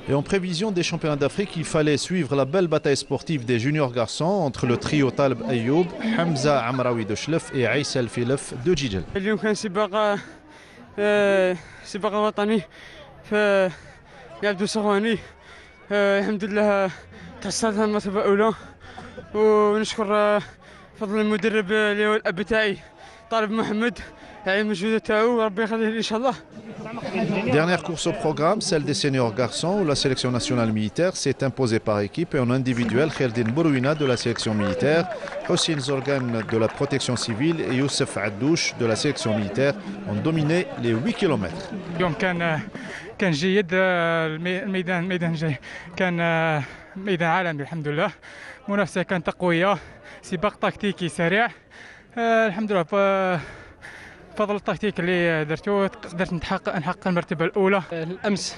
Speaker 1: Et en prévision des championnats d'Afrique, il fallait suivre la belle bataille sportive des juniors garçons entre le trio Taleb Ayoub, Hamza Amraoui de Chlef et Aïssa El Filef de Djidjel.
Speaker 14: اليوم كان سباق وطني في عبدو سغواني. الحمد لله تحصلت على المرتبة الأولى ونشكر فضل المدرب اللي هو الأب تاعي طالب محمد على المجهود تاعو وربي يخليه إن شاء الله.
Speaker 1: Dernière course au programme, celle des seniors garçons où la sélection nationale militaire s'est imposée par équipe et en individuel, Khaldin Bourouina de la sélection militaire, Hossein Zorgan de la protection civile et Youssef Addouche de la sélection militaire ont dominé les 8 km.
Speaker 11: اليوم كان جيد الميدان جاي كان ميدان عالمي الحمد لله. منافسة كانت قوية سباق تكتيكي سريع الحمد لله. بفضل التكتيك اللي درته قدرت نحقق المرتبة الأولى.
Speaker 15: الأمس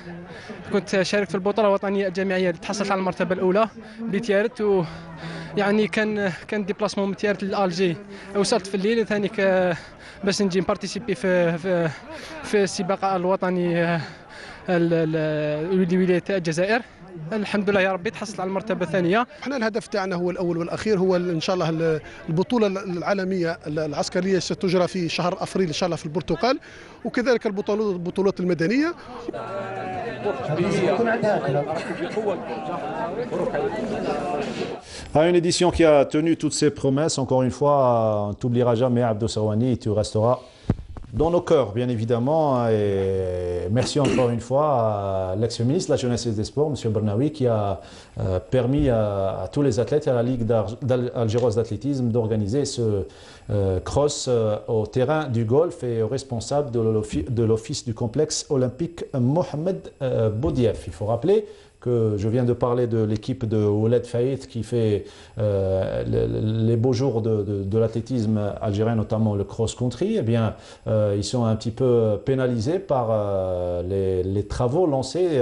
Speaker 15: كنت شاركت في البطولة الوطنية الجامعية اللي تحصلت على المرتبة الأولى بتيارت يعني كان ديبلاسمون من تيارت لألجي. وصلت في الليل ثاني باش نجي نبارتيسيبي في السباق الوطني لولاية الجزائر. الحمد لله يا ربي تحصل على المرتبة الثانية.
Speaker 16: احنا الهدف تاعنا هو الأول والأخير هو إن شاء الله البطولة العالمية العسكرية ستجرى في شهر أفريل إن شاء الله في البرتقال وكذلك البطولات المدنية.
Speaker 1: Une édition qui a tenu toutes ses promesses. Encore une fois, on ne t'oubliera jamais, Abdou Serwani, et tu resteras dans nos cœurs, bien évidemment. Et merci encore une fois à l'ex-ministre de la Jeunesse et des Sports, M. Bernaoui, qui a permis à tous les athlètes et à la Ligue algéroise d'athlétisme d'organiser ce cross au terrain du golf et au responsable de l'office du complexe olympique Mohamed Boudief. Il faut rappeler que je viens de parler de l'équipe de Ouled Faït qui fait les beaux jours de l'athlétisme algérien, notamment le cross-country. Eh bien, ils sont un petit peu pénalisés par les travaux lancés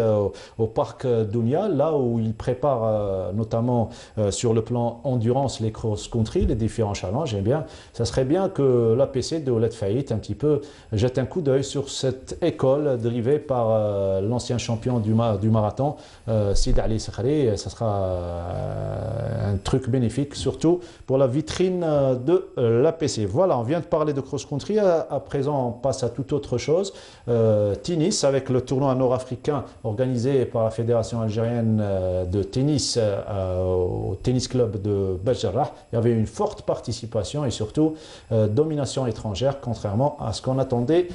Speaker 1: au parc Dounia, là où ils préparent notamment sur le plan endurance les cross-country, les différents challenges. Eh bien, ça serait bien que l'APC de Ouled Faït un petit peu jette un coup d'œil sur cette école drivée par l'ancien champion du marathon, Sid Ali Sakhari. Ça sera un truc bénéfique, surtout pour la vitrine de l'APC. Voilà, on vient de parler de cross-country. À présent, on passe à toute autre chose. Tennis, avec le tournoi nord-africain organisé par la Fédération algérienne de tennis au tennis club de Bajjarrah. Il y avait une forte participation et surtout domination étrangère, contrairement à ce qu'on attendait.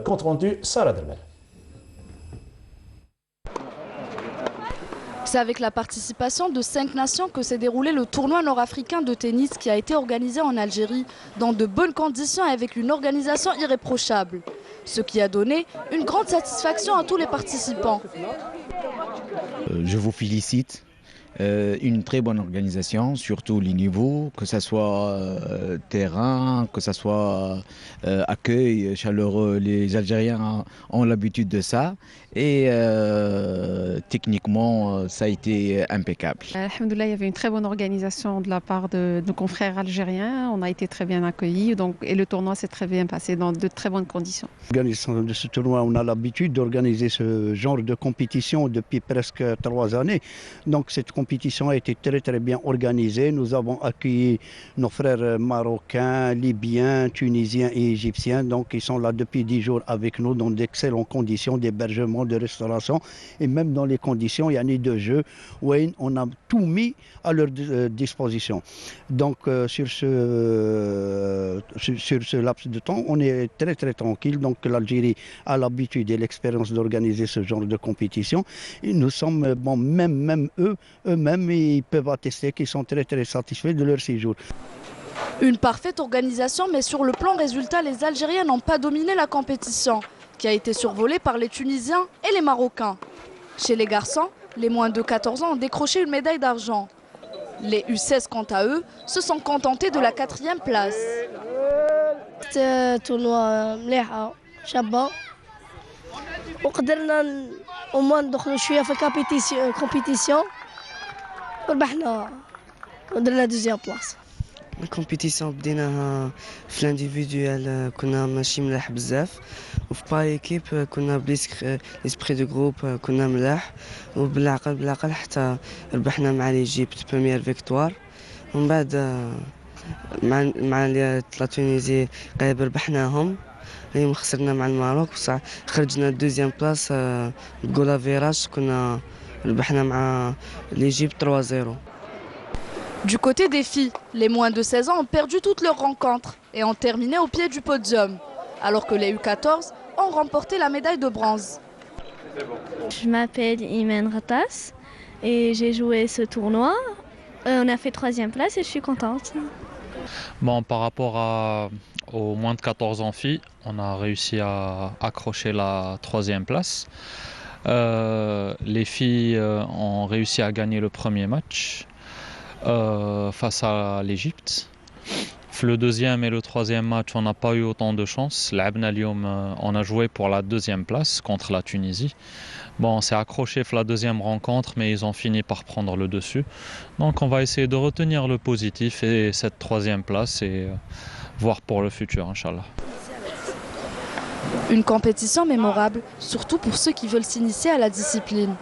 Speaker 1: Compte rendu, Sarah Dermel.
Speaker 17: C'est avec la participation de 5 nations que s'est déroulé le tournoi nord-africain de tennis qui a été organisé en Algérie dans de bonnes conditions et avec une organisation irréprochable. Ce qui a donné une grande satisfaction à tous les participants.
Speaker 18: Je vous félicite. Une très bonne organisation, surtout les niveaux, que ce soit terrain, que ce soit accueil chaleureux. Les Algériens ont l'habitude de ça et techniquement ça a été impeccable.
Speaker 19: Alhamdoulilah, il y avait une très bonne organisation de la part de nos confrères algériens. On a été très bien accueillis et le tournoi s'est très bien passé dans de très bonnes conditions.
Speaker 20: L'organisation de ce tournoi, on a l'habitude d'organiser ce genre de compétition depuis presque 3 années. Donc cette compétition a été très très bien organisée. Nous avons accueilli nos frères marocains, libyens, tunisiens et égyptiens. Donc ils sont là depuis 10 jours avec nous dans d'excellentes conditions d'hébergement, de restauration et même dans les conditions, il y a ni de jeu où on a tout mis à leur disposition. Donc sur ce laps de temps, on est très très tranquille. Donc l'Algérie a l'habitude et l'expérience d'organiser ce genre de compétition. Et nous sommes, bon, même eux-mêmes, ils peuvent attester qu'ils sont très très satisfaits de leur séjour.
Speaker 17: Une parfaite organisation, mais sur le plan résultat, les Algériens n'ont pas dominé la compétition, qui a été survolée par les Tunisiens et les Marocains. Chez les garçons, les moins de 14 ans ont décroché une médaille d'argent. Les U16, quant à eux, se sont contentés de la 4e place.
Speaker 8: C'est tournoi مليحة شابة وقدرنا au moins ندخلوا شوية في compétition وربحنا ودرنا 2e place.
Speaker 21: الكومبيتيسيون بديناها في الانديفيدوال كنا ماشي ملاح بزاف وفي باي ايكيب كنا ليسبري دو جروب كنا ملاح وبالعقل حتى ربحنا مع ليجيبت بروميير فيكتوار ومن بعد مع لا تونيزي قريب ربحناهم اليوم خسرنا مع الماروك بصح خرجنا دوزيام بلاص بجولا فيراج كنا ربحنا مع ليجيبت 3-0.
Speaker 17: Du côté des filles, les moins de 16 ans ont perdu toutes leurs rencontres et ont terminé au pied du podium, alors que les U14 ont remporté la médaille de bronze.
Speaker 22: Je m'appelle Imen Ratas et j'ai joué ce tournoi. On a fait 3e place et je suis contente.
Speaker 23: Bon, par rapport aux moins de 14 ans filles, on a réussi à accrocher la 3e place. Les filles ont réussi à gagner le premier match face à l'Égypte. Le 2e et le 3e match, on n'a pas eu autant de chance. On a joué pour la 2e place contre la Tunisie. Bon, on s'est accroché pour la 2e rencontre, mais ils ont fini par prendre le dessus. Donc on va essayer de retenir le positif et cette 3e place et voir pour le futur, Inch'Allah.
Speaker 17: Une compétition mémorable, surtout pour ceux qui veulent s'initier à la discipline.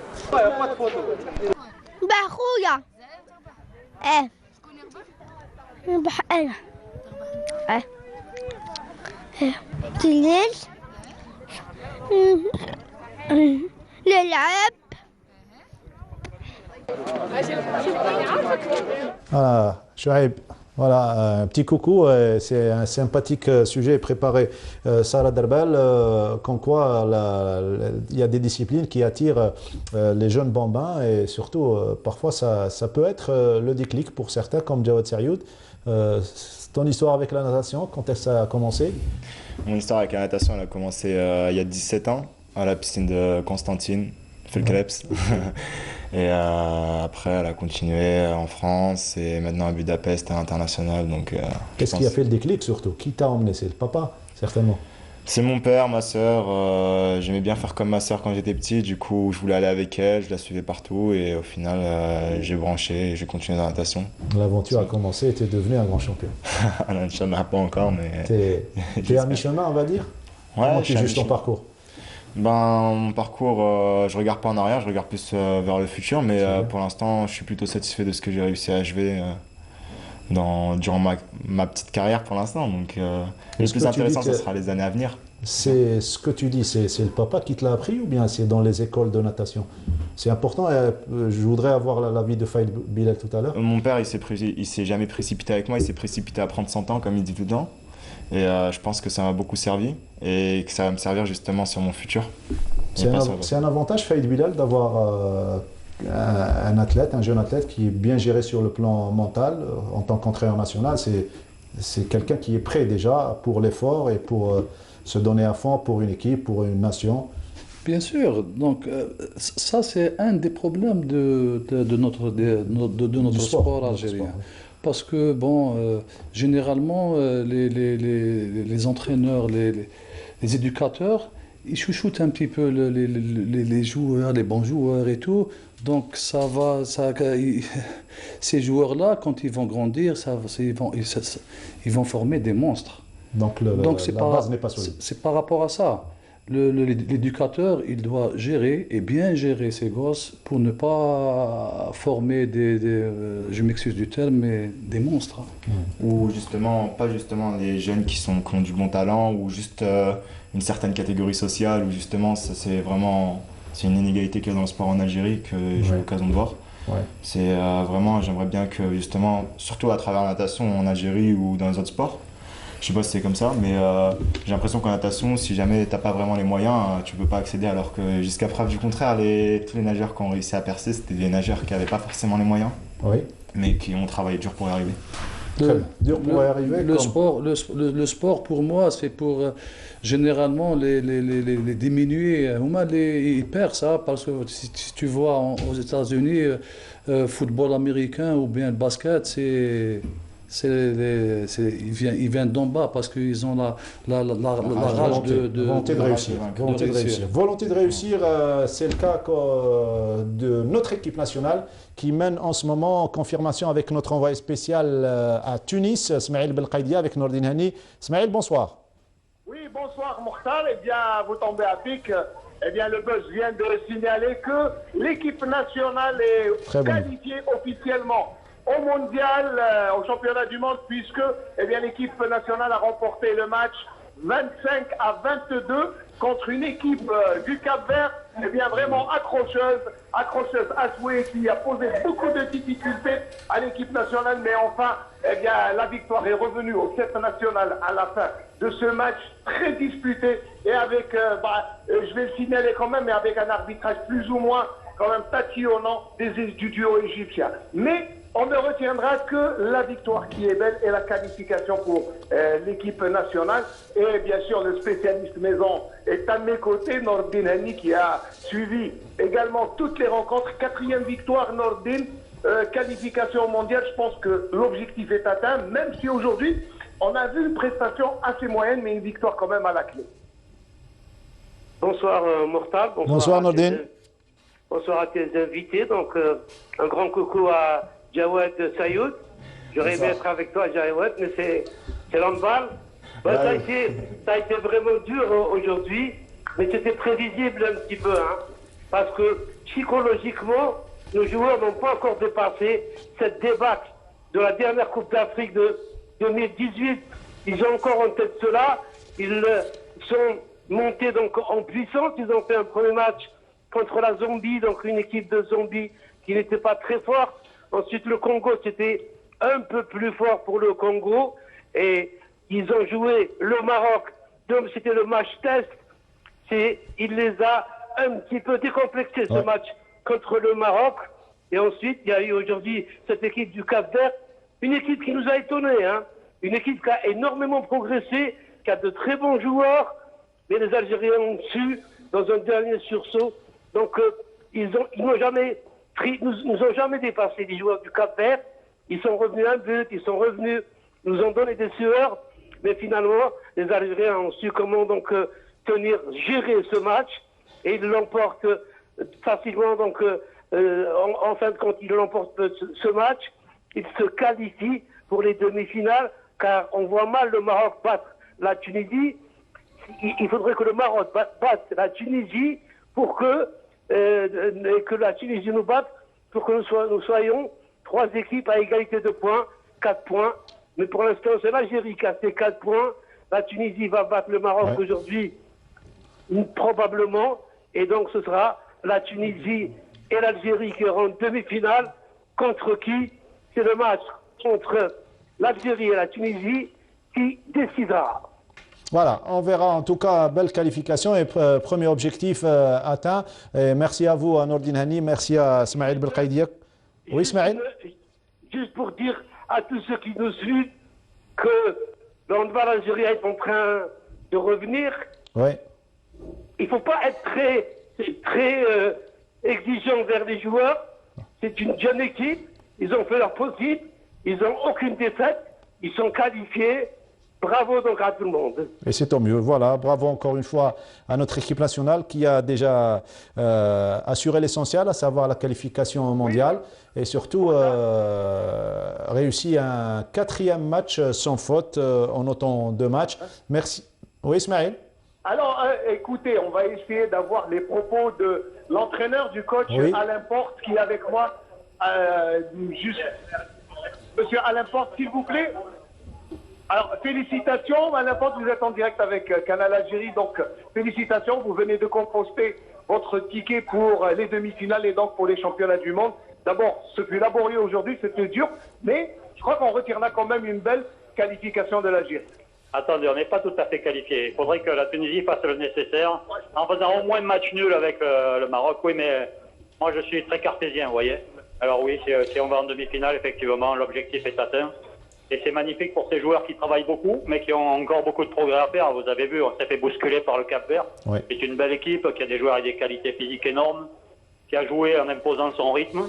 Speaker 1: Voilà, Chouaib. Voilà, un petit coucou, c'est un sympathique sujet préparé, Sarah Derbel, comme quoi il y a des disciplines qui attirent les jeunes bambins et surtout parfois ça peut être le déclic pour certains comme Jawad Serioud. Ton histoire avec la natation, quand est-ce que ça a commencé?
Speaker 4: Mon histoire avec la natation elle a commencé il y a 17 ans à la piscine de Constantine, Felkreps. Et après, elle a continué en France et maintenant à Budapest, à l'international.
Speaker 1: Qu'est-ce qui a fait le déclic surtout? Qui t'a emmené? C'est le papa, certainement.
Speaker 4: C'est mon père, ma soeur. J'aimais bien faire comme ma soeur quand j'étais petit. Du coup, je voulais aller avec elle, je la suivais partout. Et au final, j'ai branché et j'ai continué la natation.
Speaker 1: L'aventure a commencé et tu es devenu un grand champion.
Speaker 4: Inch'Allah, pas encore, mais...
Speaker 1: T'es à mi-chemin, on va dire?
Speaker 4: Ouais,
Speaker 1: comment tu juges ton parcours?
Speaker 4: Mon parcours, je regarde pas en arrière, je regarde plus vers le futur, mais pour l'instant, je suis plutôt satisfait de ce que j'ai réussi à achever durant ma petite carrière pour l'instant. Donc, le plus intéressant, ce sera les années à venir.
Speaker 1: C'est ce que tu dis, c'est le papa qui te l'a appris ou bien c'est dans les écoles de natation? C'est important, je voudrais avoir l'avis de Faïd Bilal tout à l'heure.
Speaker 4: Mon père, il s'est jamais précipité avec moi, il s'est précipité à prendre 100 ans, comme il dit tout le temps. Et je pense que ça m'a beaucoup servi et que ça va me servir justement sur mon futur.
Speaker 1: C'est un avantage, Faïd Bilal, d'avoir un jeune athlète qui est bien géré sur le plan mental en tant qu'entraîneur national. C'est quelqu'un qui est prêt déjà pour l'effort et pour se donner à fond pour une équipe, pour une nation.
Speaker 2: Bien sûr, donc ça c'est un des problèmes de notre sport algérien. Parce que, bon, généralement, les entraîneurs, les éducateurs, ils chouchoutent un petit peu les joueurs, les bons joueurs et tout. Donc, ces joueurs-là, quand ils vont grandir, ils vont former des monstres.
Speaker 1: Donc, la base n'est pas solide.
Speaker 2: C'est par rapport à ça. L'éducateur, il doit gérer et bien gérer ses gosses pour ne pas former je m'excuse du terme, mais des monstres.
Speaker 4: Ou justement, pas justement des jeunes qui ont du bon talent ou juste une certaine catégorie sociale où justement c'est une inégalité qu'il y a dans le sport en Algérie que j'ai eu l'occasion de voir. C'est vraiment, j'aimerais bien que justement, surtout à travers la natation en Algérie ou dans les autres sports, je sais pas si c'est comme ça, mais j'ai l'impression qu'en natation, si jamais t'as pas vraiment les moyens, tu peux pas accéder, alors que jusqu'à preuve du contraire, tous les nageurs qui ont réussi à percer, c'était des nageurs qui avaient pas forcément les moyens, mais qui ont travaillé dur pour y arriver.
Speaker 1: Dur pour y arriver.
Speaker 2: Le sport pour moi, c'est pour généralement les diminuer. Ils perdent ça parce que si tu vois aux États-Unis, football américain ou bien le basket, ils viennent d'en bas parce qu'ils ont la rage
Speaker 1: volonté de réussir. Volonté de réussir, c'est le cas de notre équipe nationale qui mène en ce moment en confirmation avec notre envoyé spécial à Tunis, Smaïl Belkaidia, avec Nordine Hani. Smaïl, bonsoir.
Speaker 3: Oui, bonsoir Mokhtar. Eh bien, vous tombez à pic. Eh bien, le buzz vient de signaler que l'équipe nationale est qualifiée officiellement au mondial, au championnat du monde, puisque eh bien, l'équipe nationale a remporté le match 25-22 contre une équipe du Cap-Vert, eh bien, vraiment accrocheuse à souhait, qui a posé beaucoup de difficultés à l'équipe nationale, mais enfin, eh bien, la victoire est revenue au 7 national à la fin de ce match très disputé et avec, je vais le signaler quand même, mais avec un arbitrage plus ou moins quand même tatillonnant du duo égyptien. Mais on ne retiendra que la victoire qui est belle et la qualification pour l'équipe nationale. Et bien sûr, le spécialiste maison est à mes côtés, Nordine Hani, qui a suivi également toutes les rencontres. 4e victoire, Nordine, qualification mondiale. Je pense que l'objectif est atteint, même si aujourd'hui, on a vu une prestation assez moyenne, mais une victoire quand même à la clé.
Speaker 5: Bonsoir Mortal.
Speaker 1: Bonsoir Nordine.
Speaker 5: Bonsoir à tes invités. Donc, un grand coucou à Jawad Sayoud. J'aurais aimé être avec toi, Jawad, mais c'est l'handball. Ça a été vraiment dur aujourd'hui, mais c'était prévisible un petit peu. Hein, parce que psychologiquement, nos joueurs n'ont pas encore dépassé cette débâcle de la dernière Coupe d'Afrique de 2018. Ils ont encore en tête cela. Ils sont montés donc en puissance. Ils ont fait un premier match contre la Zambie, donc une équipe de Zambie qui n'était pas très forte. Ensuite, le Congo, c'était un peu plus fort pour le Congo. Et ils ont joué le Maroc. Donc, c'était le match test. Il les a un petit peu décomplexés, ce match contre le Maroc. Et ensuite, il y a eu aujourd'hui cette équipe du Cap-Vert. Une équipe qui nous a étonnés. Hein. Une équipe qui a énormément progressé, qui a de très bons joueurs. Mais les Algériens ont su, dans un dernier sursaut. Donc, ils n'ont jamais... nous ont jamais dépassé les joueurs du Cap-Vert. Ils sont revenus un but, ils sont revenus, nous ont donné des sueurs, mais finalement, les Algériens ont su comment donc gérer ce match, et ils l'emportent facilement. Donc, en fin de compte, ils l'emportent ce match. Ils se qualifient pour les demi-finales, car on voit mal le Maroc battre la Tunisie. Il faudrait que le Maroc batte la Tunisie pour que la Tunisie nous batte, pour que nous soyons 3 équipes à égalité de points, 4 points. Mais pour l'instant, c'est l'Algérie qui a fait 4 points. La Tunisie va battre le Maroc aujourd'hui, probablement. Et donc, ce sera la Tunisie et l'Algérie qui auront une demi-finale. Contre qui? C'est le match entre l'Algérie et la Tunisie qui décidera.
Speaker 1: Voilà, on verra en tout cas, belle qualification et premier objectif atteint. Et merci à vous, à Nordine Hani, merci à Smaïl Belkaidia. Oui, Smaïl?
Speaker 5: Juste pour dire à tous ceux qui nous suivent que le handball algérien est en train de revenir.
Speaker 1: Oui.
Speaker 5: Il ne faut pas être très exigeant vers les joueurs. C'est une jeune équipe, ils ont fait leur possible, ils n'ont aucune défaite, ils sont qualifiés. Bravo donc à tout le monde.
Speaker 1: Et c'est tant mieux. Voilà, bravo encore une fois à notre équipe nationale qui a déjà assuré l'essentiel, à savoir la qualification mondiale, et surtout réussi un 4e match sans faute en autant 2 matchs. Merci. Oui, Ismaël?
Speaker 3: Alors, écoutez, on va essayer d'avoir les propos de l'entraîneur, du coach Alain Porte, qui est avec moi. Monsieur Alain Porte, s'il vous plaît. Alors, félicitations, Alain Porte, vous êtes en direct avec Canal Algérie, donc félicitations, vous venez de composter votre ticket pour les demi-finales et donc pour les championnats du monde. D'abord, ce fut laborieux aujourd'hui, c'était dur, mais je crois qu'on retirera quand même une belle qualification de l'Algérie.
Speaker 6: Attendez, on n'est pas tout à fait qualifié. Il faudrait que la Tunisie fasse le nécessaire en faisant au moins un match nul avec le Maroc. Oui, mais moi je suis très cartésien, vous voyez. Alors oui, si on va en demi-finale, effectivement, l'objectif est atteint. Et c'est magnifique pour ces joueurs qui travaillent beaucoup, mais qui ont encore beaucoup de progrès à faire. Vous avez vu, on s'est fait bousculer par le Cap-Vert. Oui. C'est une belle équipe qui a des joueurs avec des qualités physiques énormes, qui a joué en imposant son rythme.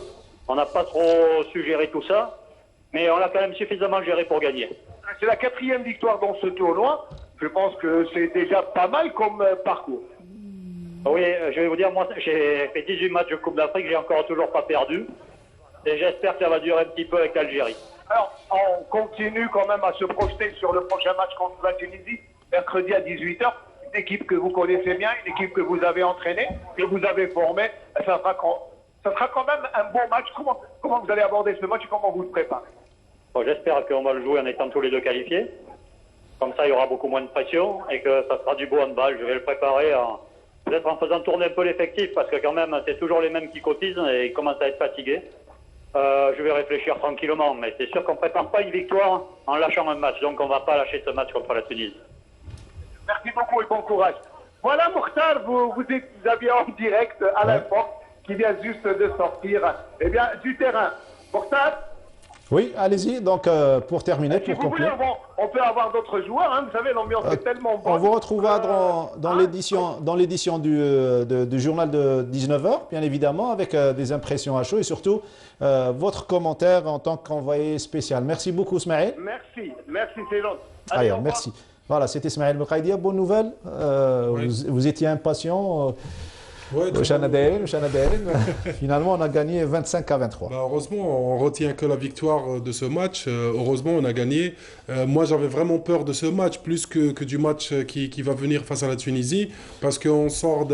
Speaker 6: On n'a pas trop suggéré tout ça, mais on l'a quand même suffisamment géré pour gagner.
Speaker 3: C'est la 4e victoire dans ce tournoi. Je pense que c'est déjà pas mal comme parcours.
Speaker 6: Oui, je vais vous dire, moi j'ai fait 18 matchs de Coupe d'Afrique, j'ai encore toujours pas perdu. Et j'espère que ça va durer un petit peu avec l'Algérie.
Speaker 3: Alors, on continue quand même à se projeter sur le prochain match contre la Tunisie, mercredi à 18h. Une équipe que vous connaissez bien, une équipe que vous avez entraînée, que vous avez formée. Ça sera quand même un bon match. Comment vous allez aborder ce match et comment vous le préparez?
Speaker 6: Bon, j'espère qu'on va le jouer en étant tous les deux qualifiés. Comme ça, il y aura beaucoup moins de pression et que ça sera du beau handball. Je vais le préparer peut-être en faisant tourner un peu l'effectif parce que quand même, c'est toujours les mêmes qui cotisent et ils commencent à être fatigués. Je vais réfléchir tranquillement, mais c'est sûr qu'on ne prépare pas une victoire en lâchant un match. Donc on ne va pas lâcher ce match contre la Tunisie.
Speaker 3: Merci beaucoup et bon courage. Voilà, Mokhtar, vous aviez en direct à l'info qui vient juste de sortir du terrain. Mokhtar?
Speaker 1: Oui, allez-y. Donc, pour terminer, pour conclure.
Speaker 3: Vous voulez, on peut avoir d'autres joueurs. Hein, vous savez, l'ambiance est tellement bonne.
Speaker 1: On vous retrouvera dans l'édition du journal de 19h, bien évidemment, avec des impressions à chaud et surtout votre commentaire en tant qu'envoyé spécial. Merci beaucoup, Ismaël.
Speaker 3: Merci, c'est gentil.
Speaker 1: Allez, merci. Voilà, c'était Ismaël Moukhaidia. Bonne nouvelle. Vous étiez impatient. Finalement, on a gagné 25-23.
Speaker 7: Heureusement, on retient que la victoire de ce match. Heureusement, on a gagné. Moi, j'avais vraiment peur de ce match, plus que du match qui va venir face à la Tunisie, parce qu'on sort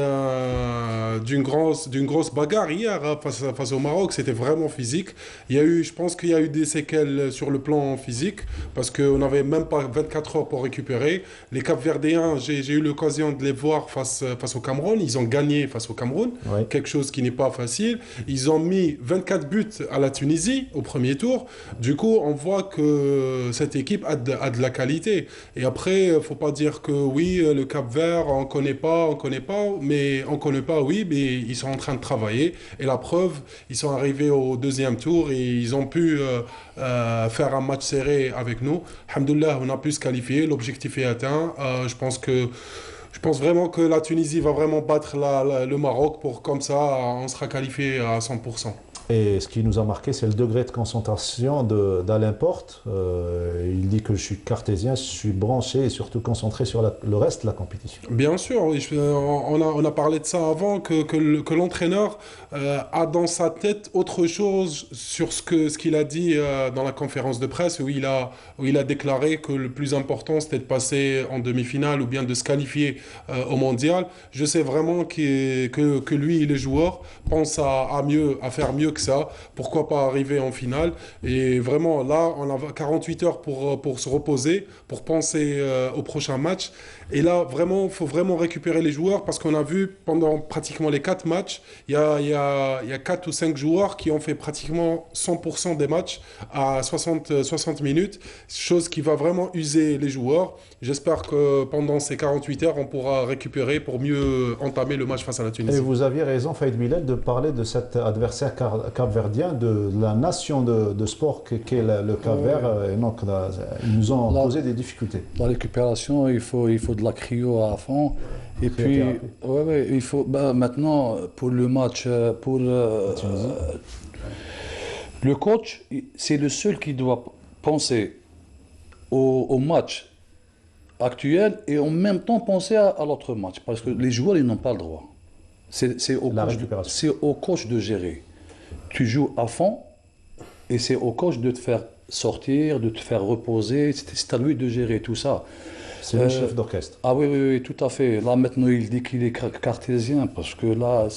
Speaker 7: d'une grosse bagarre hier face au Maroc. C'était vraiment physique. Je pense qu'il y a eu des séquelles sur le plan physique, parce qu'on n'avait même pas 24 heures pour récupérer. Les Cap-Verdéens, j'ai eu l'occasion de les voir face au Cameroun. Ils ont gagné face au Cameroun, quelque chose qui n'est pas facile. Ils ont mis 24 buts à la Tunisie au premier tour. Du coup, on voit que cette équipe a de la qualité. Et après, il ne faut pas dire que oui, le Cap-Vert, on ne connaît pas, mais ils sont en train de travailler. Et la preuve, ils sont arrivés au deuxième tour et ils ont pu faire un match serré avec nous. Alhamdoulilah, on a pu se qualifier, l'objectif est atteint. Je pense vraiment que la Tunisie va vraiment battre le Maroc comme ça, on sera qualifié à 100%.
Speaker 1: Et ce qui nous a marqué, c'est le degré de concentration d'Alain Porte. Il dit que je suis cartésien, je suis branché et surtout concentré sur le reste de la compétition.
Speaker 7: Bien sûr, on a parlé de ça avant, que l'entraîneur a dans sa tête autre chose sur ce qu'il a dit dans la conférence de presse, où il a déclaré que le plus important, c'était de passer en demi-finale ou bien de se qualifier au mondial. Je sais vraiment que lui et les joueurs pensent à faire mieux que ça. Pourquoi pas arriver en finale? Et vraiment, là, on a 48 heures pour se reposer, pour penser au prochain match. Et là, vraiment, il faut vraiment récupérer les joueurs parce qu'on a vu pendant pratiquement les 4 matchs, il y a 4 ou 5 joueurs qui ont fait pratiquement 100% des matchs à 60 minutes, chose qui va vraiment user les joueurs. J'espère que pendant ces 48 heures, on pourra récupérer pour mieux entamer le match face à la Tunisie.
Speaker 1: Et vous aviez raison, Faïd Bilal, de parler de cet adversaire capverdien, de la nation de sport qu'est le Cap-Vert. Et donc, ils nous ont posé des difficultés.
Speaker 2: La récupération, il faut de la cryo à fond. Et puis, il faut maintenant, pour le match, pour le coach, c'est le seul qui doit penser au match actuel et en même temps penser à l'autre match. Parce que les joueurs, ils n'ont pas le droit. C'est au coach de gérer. Tu joues à fond et c'est au coach de te faire sortir, de te faire reposer. C'est à lui de gérer tout ça.
Speaker 1: C'est le chef d'orchestre.
Speaker 2: Ah oui, tout à fait. Là, maintenant, il dit qu'il est cartésien parce que là,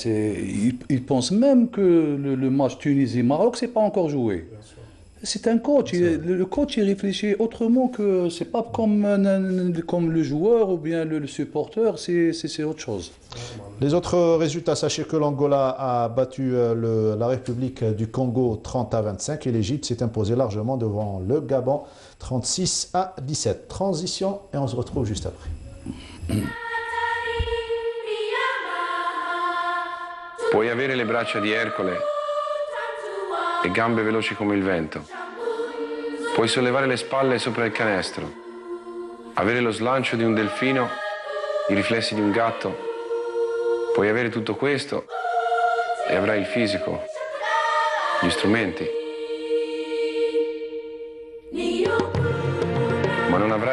Speaker 2: il pense même que le match Tunisie-Maroc, c'est pas encore joué. C'est un coach. Le coach, il réfléchit autrement que... C'est pas comme le joueur ou bien le supporter, c'est autre chose.
Speaker 1: Les autres résultats, sachez que l'Angola a battu la République du Congo 30-25 et l'Égypte s'est imposée largement devant le Gabon 36-17. Transition et on se retrouve juste après.
Speaker 9: Puoi avere le braccia di Ercole e gambe veloci come il vento. Puoi sollevare le spalle sopra il canestro, avere lo slancio di un delfino, i riflessi di un gatto. Puoi avere tutto questo e avrai il fisico, gli strumenti.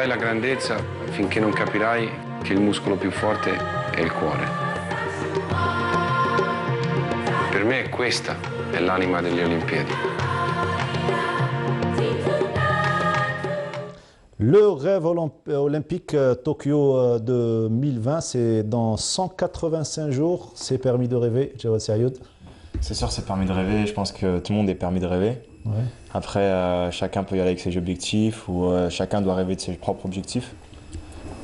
Speaker 9: e la grandezza finché non capirai che il muscolo più forte è il cuore. Per me questa è l'anima delle Olimpiadi.
Speaker 1: Le rêve olympique Tokyo 2020, c'est dans 185 jours. C'est permis de rêver, Jawad Sayoud?
Speaker 4: C'est sûr, c'est permis de rêver. Je pense que tout le monde est permis de rêver.
Speaker 1: Ouais.
Speaker 4: Après, chacun peut y aller avec ses objectifs ou chacun doit rêver de ses propres objectifs.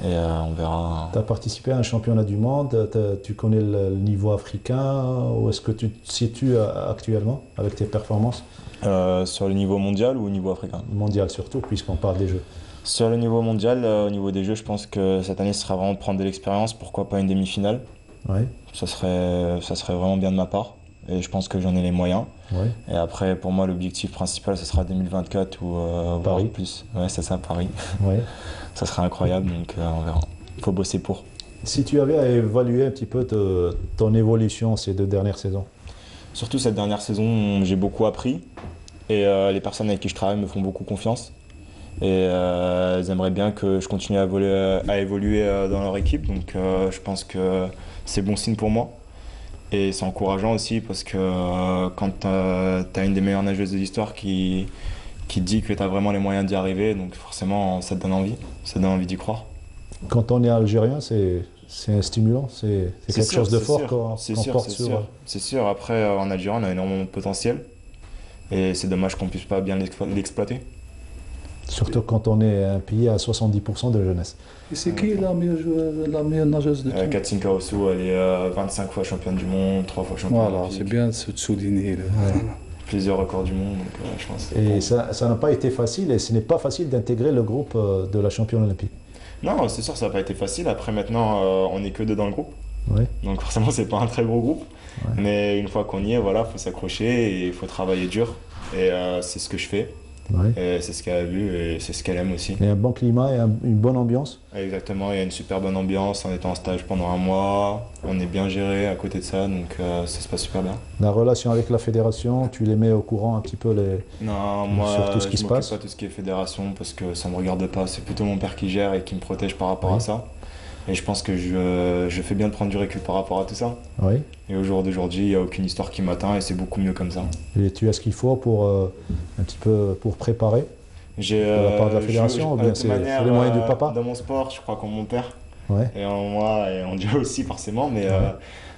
Speaker 4: Et on verra.
Speaker 1: Tu as participé à un championnat du monde, tu connais le niveau africain, où est-ce que tu te situes actuellement avec tes performances?
Speaker 4: Sur le niveau mondial ou au niveau africain?
Speaker 1: Mondial surtout, puisqu'on parle des Jeux.
Speaker 4: Sur le niveau mondial, au niveau des Jeux, je pense que cette année, ce sera vraiment de prendre de l'expérience. Pourquoi pas une demi-finale?
Speaker 1: Ouais.
Speaker 4: Ça serait vraiment bien de ma part. Et je pense que j'en ai les moyens.
Speaker 1: Ouais.
Speaker 4: Et après, pour moi, l'objectif principal, ce sera 2024 ou
Speaker 1: Paris.
Speaker 4: Plus. Ouais, c'est ça, Paris.
Speaker 1: Ouais.
Speaker 4: Ça sera incroyable, donc on verra. Il faut bosser pour.
Speaker 1: Si tu avais à évaluer un petit peu ton évolution ces 2 dernières saisons?
Speaker 4: Surtout cette dernière saison, j'ai beaucoup appris. Et les personnes avec qui je travaille me font beaucoup confiance. Et elles aimeraient bien que je continue à évoluer dans leur équipe. Donc je pense que c'est bon signe pour moi. Et c'est encourageant aussi parce que quand tu as une des meilleures nageuses de l'histoire qui te dit que tu as vraiment les moyens d'y arriver, donc forcément ça te donne envie d'y croire.
Speaker 1: Quand on est algérien, c'est un stimulant, c'est quelque chose de fort qu'on porte sur.
Speaker 4: C'est sûr, après en Algérie on a énormément de potentiel et c'est dommage qu'on ne puisse pas bien l'exploiter.
Speaker 1: Surtout quand on est un pays à 70% de jeunesse.
Speaker 2: Et c'est qui la meilleure nageuse de tout?
Speaker 4: Katinka Osu, elle est 25 fois championne du monde, 3 fois championne olympique.
Speaker 2: Voilà, c'est bien de se souligner.
Speaker 4: Plusieurs records du monde, donc je pense.
Speaker 1: Et ça n'a pas été facile, et ce n'est pas facile d'intégrer le groupe de la championne olympique.
Speaker 4: Non, c'est sûr, ça n'a pas été facile. Après, maintenant, on n'est que 2 dans le groupe.
Speaker 1: Ouais.
Speaker 4: Donc forcément, c'est pas un très gros groupe. Ouais. Mais une fois qu'on y est, voilà, faut s'accrocher et il faut travailler dur. Et c'est ce que je fais.
Speaker 1: Ouais.
Speaker 4: Et c'est ce qu'elle a vu et c'est ce qu'elle aime aussi.
Speaker 1: Il y a un bon climat et une bonne ambiance.
Speaker 4: Exactement, il y a une super bonne ambiance. On est en stage pendant 1 mois. On est bien géré à côté de ça, donc ça se passe super bien.
Speaker 1: La relation avec la fédération, tu les mets au courant un petit peu
Speaker 4: Non, moi,
Speaker 1: sur tout ce qui se passe?
Speaker 4: Je m'occupe pas de tout ce qui est fédération parce que ça me regarde pas. C'est plutôt mon père qui gère et qui me protège par rapport à ça. Et je pense que je fais bien de prendre du recul par rapport à tout ça.
Speaker 1: Oui.
Speaker 4: Et au jour d'aujourd'hui, il n'y a aucune histoire qui m'atteint et c'est beaucoup mieux comme ça.
Speaker 1: Et tu as ce qu'il faut pour un petit peu pour préparer de la part de la fédération ou bien c'est les moyens du papa?
Speaker 4: Dans mon sport, je crois qu'en mon père.
Speaker 1: Ouais.
Speaker 4: Et en moi et en Dieu aussi forcément, mais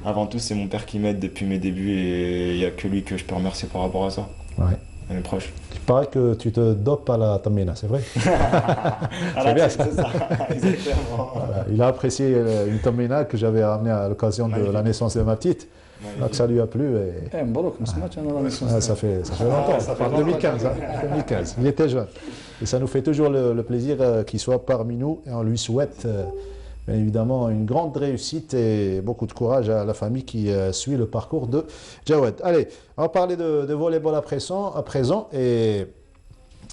Speaker 4: avant tout c'est mon père qui m'aide depuis mes débuts et il n'y a que lui que je peux remercier par rapport à ça.
Speaker 1: Ouais.
Speaker 4: Et mes proches.
Speaker 1: Il paraît que tu te dopes à la Tamina, c'est vrai?
Speaker 4: C'est bien ça. Exactement.
Speaker 1: Voilà. Il a apprécié une Tamina que j'avais amenée à l'occasion de la naissance de ma petite. Donc ça lui a plu. Ça fait longtemps, ça fait 2015, hein, 2015. Il était jeune. Et ça nous fait toujours le plaisir qu'il soit parmi nous et on lui souhaite bien évidemment une grande réussite et beaucoup de courage à la famille qui suit le parcours de Jawad. Allez, on va parler de volleyball à présent et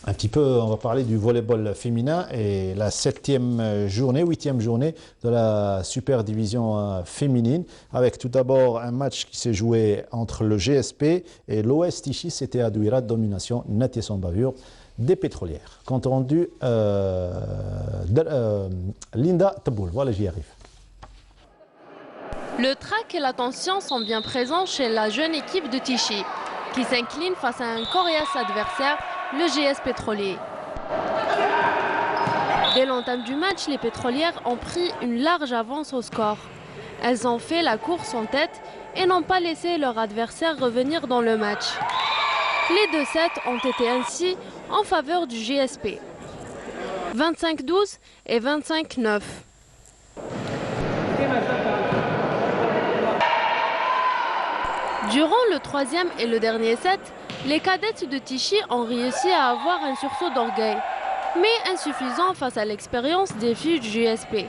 Speaker 1: un petit peu, on va parler du volleyball féminin et la 8e journée de la Super Division féminine, avec tout d'abord un match qui s'est joué entre le GSP et l'OS Tichy. C'était à Douirat, domination nette et sans bavure des pétrolières. Compte rendu Linda Taboul. Voilà, j'y arrive.
Speaker 10: Le trac et la tension sont bien présents chez la jeune équipe de Tichy, qui s'incline face à un coriace adversaire, le GS Pétrolier. Dès l'entame du match, les pétrolières ont pris une large avance au score. Elles ont fait la course en tête et n'ont pas laissé leur adversaire revenir dans le match. Les 2 sets ont été ainsi en faveur du GSP. 25-12 et 25-9. Durant le 3e et le dernier set, les cadettes de Tichy ont réussi à avoir un sursaut d'orgueil, mais insuffisant face à l'expérience des filles du GSP,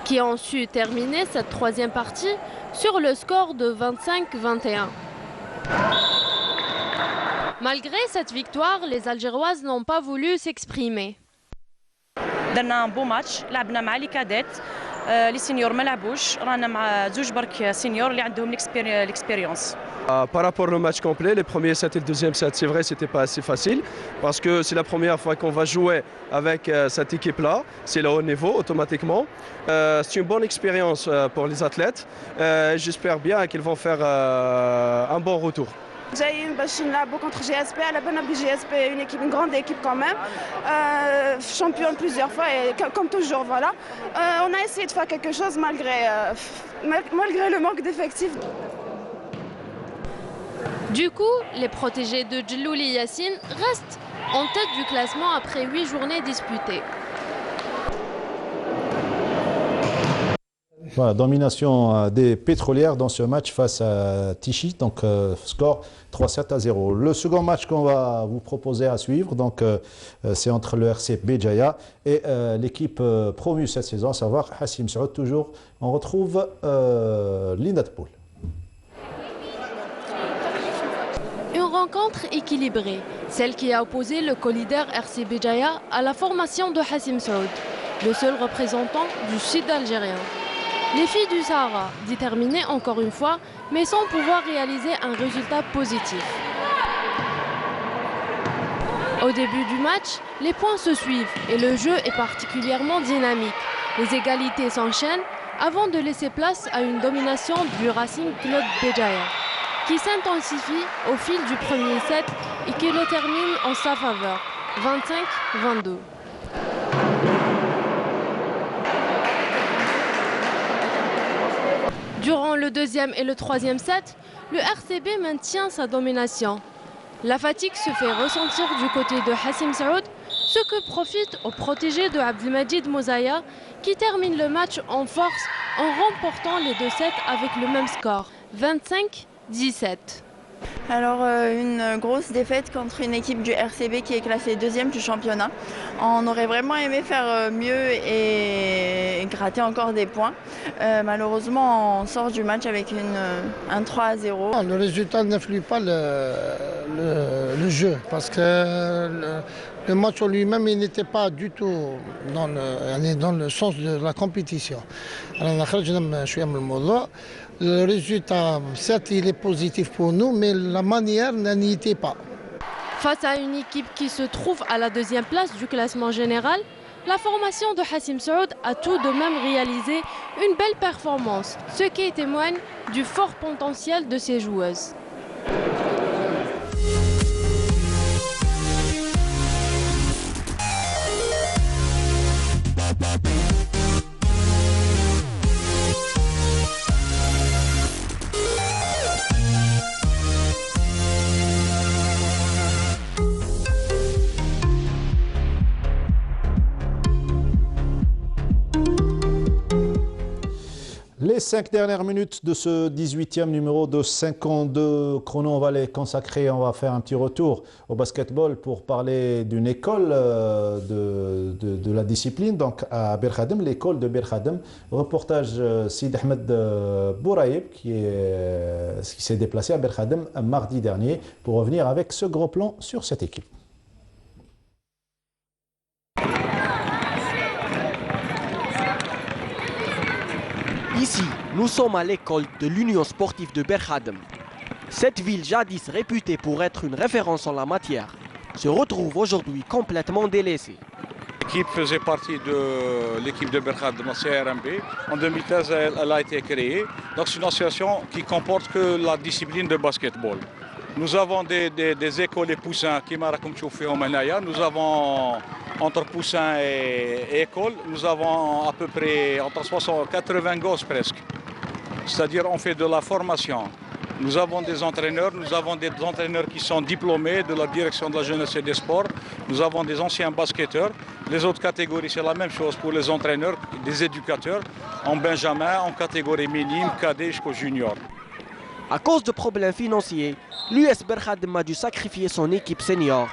Speaker 10: qui ont su terminer cette 3e partie sur le score de 25-21. Malgré cette victoire, les Algéroises n'ont pas voulu s'exprimer.
Speaker 12: درنا un beau match, لعبنا مع les cadettes. لي سينيور ما لعبوش رانا مع زوج برك سينيور اللي عندهم l'expérience.
Speaker 13: Par rapport au match complet, les premiers sets et le deuxième set, c'est vrai, c'était pas assez facile parce que c'est la première fois qu'on va jouer avec cette équipe-là. C'est le haut niveau automatiquement. C'est une bonne expérience pour les athlètes. J'espère bien qu'ils vont faire un bon retour.
Speaker 14: جايين باش نلعبوا contre GSP. على بالنا بلي GSP une grande équipe quand même, champion plusieurs fois et comme toujours voilà. On a essayé de faire quelque chose malgré le manque d'effectifs.
Speaker 10: Du coup, les protégés de Djelouli Yassine restent en tête du classement après 8 journées disputées.
Speaker 1: Voilà, domination des pétrolières dans ce match face à Tichy, donc score 3-7-0. Le second match qu'on va vous proposer à suivre, donc c'est entre le RC Béjaïa et l'équipe promue cette saison, à savoir Hassim Saoud. Toujours, on retrouve Linda de Poul.
Speaker 10: Une rencontre équilibrée, celle qui a opposé le co-leader RC Béjaïa à la formation de Hassim Saoud, le seul représentant du sud algérien. Les filles du Sahara, déterminées encore une fois, mais sans pouvoir réaliser un résultat positif. Au début du match, les points se suivent et le jeu est particulièrement dynamique. Les égalités s'enchaînent avant de laisser place à une domination du Racing Club Béjaïa, qui s'intensifie au fil du premier set et qui le termine en sa faveur, 25-22. Durant le deuxième et le troisième set, le RCB maintient sa domination. La fatigue se fait ressentir du côté de Hassim Saoud, ce que profite au protégé de Abdelmajid Mouzaya, qui termine le match en force en remportant les 2 sets avec le même score, 25-17.
Speaker 24: Alors une grosse défaite contre une équipe du RCB qui est classée 2e du championnat. On aurait vraiment aimé faire mieux et gratter encore des points. Malheureusement on sort du match avec un 3-0.
Speaker 25: Le résultat n'influe pas le jeu parce que le match en lui-même n'était pas du tout dans le sens de la compétition. Le résultat, certes, il est positif pour nous, mais la manière n'y était pas.
Speaker 10: Face à une équipe qui se trouve à la 2e place du classement général, la formation de Hassim Saoud a tout de même réalisé une belle performance, ce qui témoigne du fort potentiel de ses joueuses.
Speaker 1: Les 5 dernières minutes de ce 18e numéro de 52 chrono, on va les consacrer, on va faire un petit retour au basketball pour parler d'une école de la discipline, donc à Bir Khadem, l'école de Bir Khadem. Reportage Sid Ahmed Bouraïb qui s'est déplacé à Bir Khadem mardi dernier pour revenir avec ce gros plan sur cette équipe.
Speaker 26: Ici, nous sommes à l'école de l'Union sportive de Bir Khadem. Cette ville jadis réputée pour être une référence en la matière se retrouve aujourd'hui complètement délaissée.
Speaker 27: L'équipe faisait partie de l'équipe de Bir Khadem, CRMB. En 2013, elle a été créée. Donc c'est une association qui comporte que la discipline de basketball. Nous avons des écoles et poussins qui nous avons entre poussins et écoles, nous avons à peu près entre 60 et 80 gosses presque. C'est-à-dire on fait de la formation. Nous avons des entraîneurs qui sont diplômés de la direction de la jeunesse et des sports. Nous avons des anciens basketteurs. Les autres catégories, c'est la même chose pour les entraîneurs, des éducateurs, en benjamin, en catégorie minime, cadet jusqu'au junior.
Speaker 26: À cause de problèmes financiers, l'US Bir Khadem a dû sacrifier son équipe senior,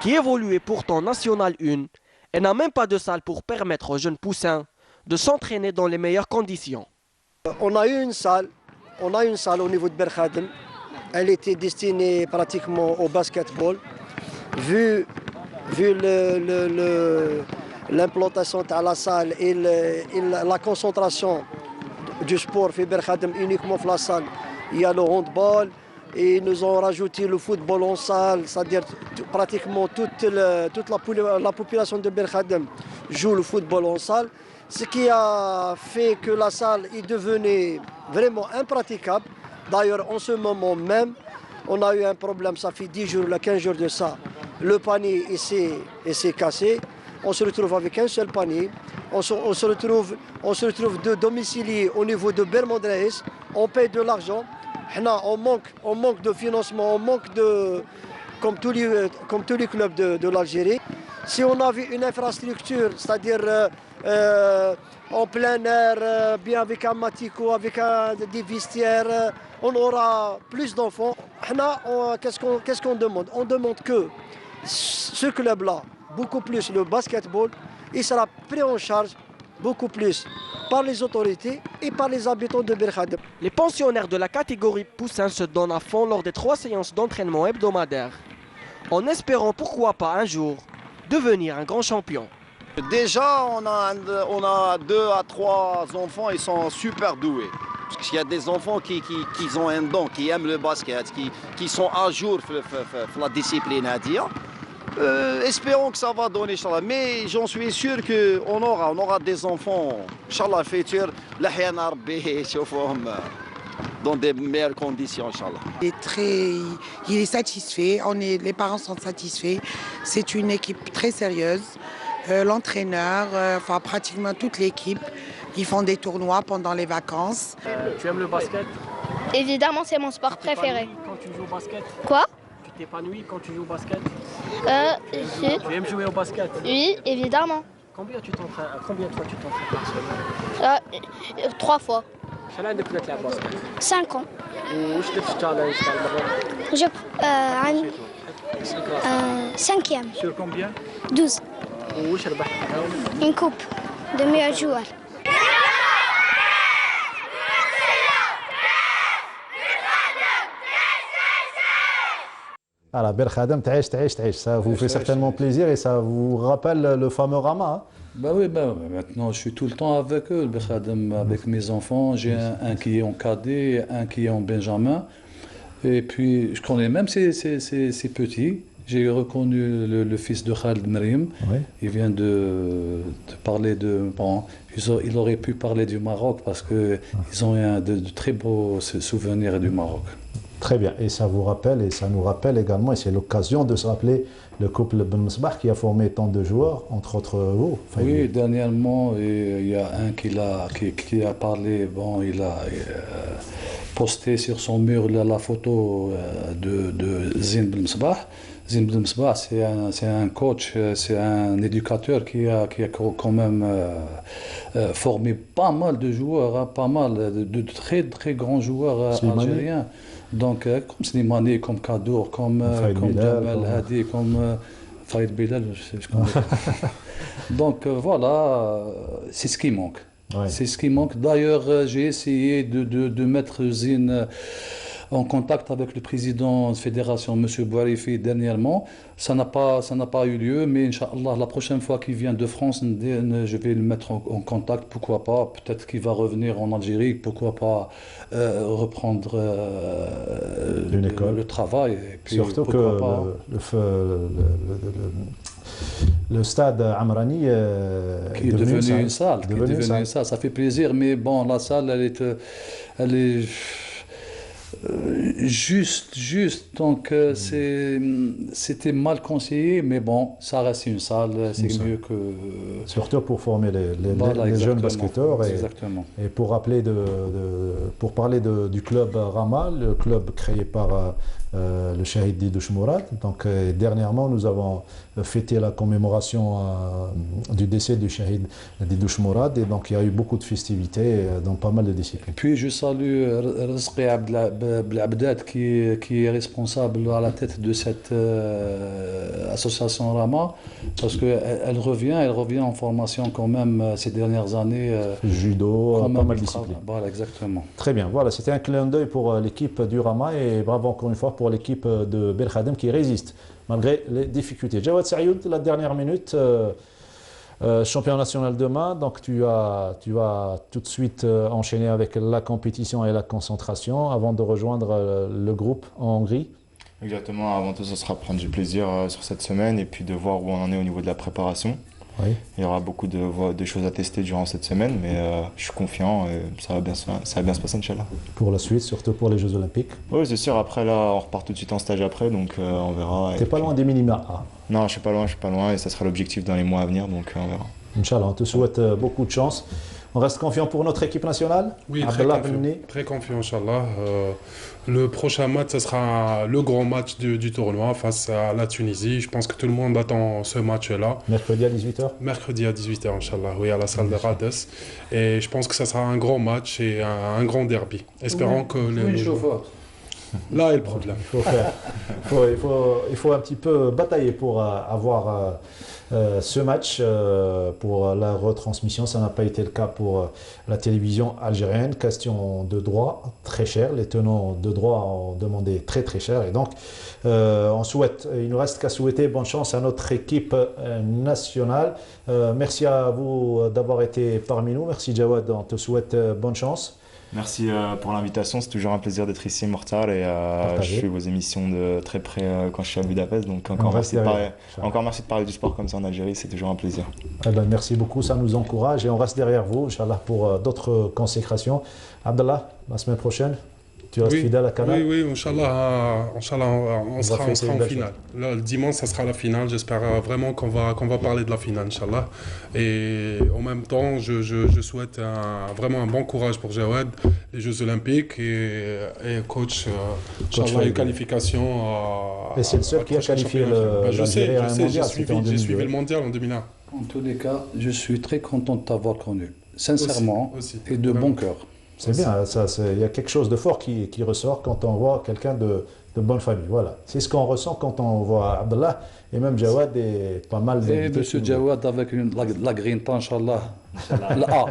Speaker 26: qui évoluait pourtant National 1 et n'a même pas de salle pour permettre aux jeunes poussins de s'entraîner dans les meilleures conditions.
Speaker 28: On a eu une salle au niveau de Bir Khadem. Elle était destinée pratiquement au basketball. Vu l'implantation de la salle et la concentration du sport fait Berkhadem uniquement dans la salle. Il y a le handball et ils nous ont rajouté le football en salle, c'est-à-dire pratiquement toute la population de Berkhadem joue le football en salle, ce qui a fait que la salle est devenue vraiment impraticable. D'ailleurs, en ce moment même, on a eu un problème, ça fait 10 jours, 15 jours de ça. Le panier s'est cassé. On se retrouve avec un seul panier. On se retrouve de domicilier au niveau de Bermondreis. On paye de l'argent. On manque de financement, on manque de... Comme tous les clubs de l'Algérie. Si on avait une infrastructure, c'est-à-dire en plein air, bien avec un matico, avec des vestiaires, on aura plus d'enfants. Qu'est-ce qu'on demande? On demande que ce club-là, beaucoup plus le basketball, il sera pris en charge beaucoup plus par les autorités et par les habitants de Berkhadem.
Speaker 26: Les pensionnaires de la catégorie Poussin se donnent à fond lors des 3 séances d'entraînement hebdomadaires, en espérant pourquoi pas un jour devenir un grand champion.
Speaker 8: Déjà, on a 2 à 3 enfants, ils sont super doués. Parce qu'il y a des enfants qui ont un don, qui aiment le basket, qui sont à jour dans la discipline à dire. Espérons que ça va donner, Inch'Allah. Mais j'en suis sûr qu'on aura des enfants, Inch'Allah, futurs, dans des meilleures conditions, Inch'Allah.
Speaker 11: Il est satisfait, les parents sont satisfaits. C'est une équipe très sérieuse. L'entraîneur, enfin pratiquement toute l'équipe, ils font des tournois pendant les vacances.
Speaker 26: Tu aimes le basket?
Speaker 15: Évidemment, c'est mon sport préféré.
Speaker 26: Quand tu joues au basket?
Speaker 15: Quoi?
Speaker 26: Tu t'épanouis quand tu joues au basket?
Speaker 15: Tu
Speaker 26: aimes jouer au basket?
Speaker 15: Oui, évidemment.
Speaker 26: Combien de fois tu t'entraînes par semaine?
Speaker 15: 3 fois.
Speaker 26: شحال عندك بدات تلعب باسكت؟
Speaker 15: 5 ans.
Speaker 26: واش درت التشالنج تاع المره؟
Speaker 15: Je 5e.
Speaker 26: Sur combien?
Speaker 15: 12.
Speaker 26: وش ربحت؟
Speaker 15: Une coupe de meilleur joueur.
Speaker 1: Voilà, Berkhadem, ça vous fait certainement plaisir et ça vous rappelle le fameux Rama. Hein?
Speaker 2: Bah oui, maintenant je suis tout le temps avec eux, Berkhadem, avec mes enfants. J'ai un qui est en cadet, un qui est en Benjamin. Et puis je connais même ces petits. J'ai reconnu le fils de Khaled Mrim. Oui. Il vient de parler de... Bon, il aurait pu parler du Maroc parce qu'ils ont de très beaux souvenirs du Maroc.
Speaker 1: Très bien. Et ça vous rappelle, et ça nous rappelle également, et c'est l'occasion de se rappeler le couple Ben Mesbah qui a formé tant de joueurs, entre autres vous.
Speaker 2: Oui, dernièrement, il y a un qui a parlé, bon, il a posté sur son mur la photo de Zine Ben Mesbah. Zine Ben Mesbah, c'est un coach, c'est un éducateur qui a quand même formé pas mal de joueurs, hein, pas mal de très très grands joueurs algériens. Donc, comme Slimani, comme Kadour, comme Jamal Hadi, comme Faïd Bilal, je connais. Donc voilà, c'est ce qui manque. Ouais. C'est ce qui manque. D'ailleurs, j'ai essayé de mettre Zine en contact avec le président de la fédération, M. Bouarifi, dernièrement. Ça n'a pas eu lieu, mais Inch'Allah, la prochaine fois qu'il vient de France, je vais le mettre en contact, pourquoi pas. Peut-être qu'il va revenir en Algérie, pourquoi pas reprendre le travail. Et puis,
Speaker 1: surtout que le stade Amrani
Speaker 2: qui est devenu une salle. Ça fait plaisir, mais bon, la salle, elle est juste, donc c'était mal conseillé, mais bon, ça reste une salle, c'est mieux que...
Speaker 1: Surtout pour former les jeunes basketteurs et pour parler du club Rama, le club créé par le Shahid Didouche Mourad. Donc dernièrement, nous avons fêté la commémoration du décès du Shahid Didouche Mourad, et donc il y a eu beaucoup de festivités dans pas mal de disciplines.
Speaker 2: Et puis je salue Rizqi Abdel qui est responsable à la tête de cette association Rama, parce qu'elle revient en formation quand même ces dernières années.
Speaker 1: Judo, pas mal de disciplines.
Speaker 2: Voilà, exactement.
Speaker 1: Très bien, voilà, c'était un clin d'œil pour l'équipe du Rama, et bravo encore une fois pour l'équipe de Berkhadem qui résiste malgré les difficultés. Jawad Sayoud, la dernière minute, Champion national demain, donc tu vas tout de suite enchaîner avec la compétition et la concentration avant de rejoindre le groupe en Hongrie.
Speaker 4: Exactement, avant tout, ce sera prendre du plaisir sur cette semaine et puis de voir où on en est au niveau de la préparation.
Speaker 1: Oui.
Speaker 4: Il y aura beaucoup de choses à tester durant cette semaine, mais je suis confiant et ça va bien se passer, Inch'Allah.
Speaker 1: Pour la suite, surtout pour les Jeux Olympiques.
Speaker 4: Oui, c'est sûr. Après, là, on repart tout de suite en stage après, donc on verra.
Speaker 1: T'es pas loin des minima A.
Speaker 4: Non, je suis pas loin et ça sera l'objectif dans les mois à venir, donc on verra.
Speaker 1: Inch'Allah, on te souhaite beaucoup de chance. On reste confiant pour notre équipe nationale?
Speaker 7: Oui, très confiant, Inch'Allah. Le prochain match, ce sera le grand match du tournoi face à la Tunisie. Je pense que tout le monde attend ce match-là.
Speaker 1: Mercredi à 18h?
Speaker 7: Mercredi à 18h, Inch'Allah, oui, à la salle de Rades. Et je pense que ça sera un grand match et un grand derby. Espérons que là est le problème.
Speaker 1: Il faut un petit peu batailler pour avoir ce match, pour la retransmission. Ça n'a pas été le cas pour la télévision algérienne. Question de droit, très cher. Les tenants de droit ont demandé très très cher. Et donc, il ne nous reste qu'à souhaiter bonne chance à notre équipe nationale. Merci à vous d'avoir été parmi nous. Merci Jawad, on te souhaite bonne chance.
Speaker 4: Merci pour l'invitation, c'est toujours un plaisir d'être ici, Mortar, et je suis vos émissions de très près quand je suis à Budapest, donc encore merci de parler du sport comme ça en Algérie, c'est toujours un plaisir.
Speaker 1: Eh ben, merci beaucoup, ça nous encourage et on reste derrière vous, Inch'Allah, pour d'autres consécrations. Abdallah, la semaine prochaine, tu restes fidèle à Canal?
Speaker 7: Oui, Inch'Allah, on sera en finale. Là, le dimanche, ça sera la finale. J'espère vraiment qu'on va parler de la finale, Inch'Allah. Et en même temps, je souhaite vraiment un bon courage pour Jawad, les Jeux Olympiques et coach, Inch'Allah, une qualification.
Speaker 1: Et c'est le seul qui a qualifié l'Algérie à un mondial.
Speaker 7: J'ai suivi le mondial en 2001.
Speaker 2: En tous les cas, je suis très content de t'avoir connu, sincèrement, et de bon cœur.
Speaker 1: C'est bien, il y a quelque chose de fort qui ressort quand on voit quelqu'un de bonne famille. Voilà. C'est ce qu'on ressent quand on voit Abdallah et même Jawad et pas mal d'invités.
Speaker 2: Et M. Jawad avec la grinta, Inch'Allah. La A,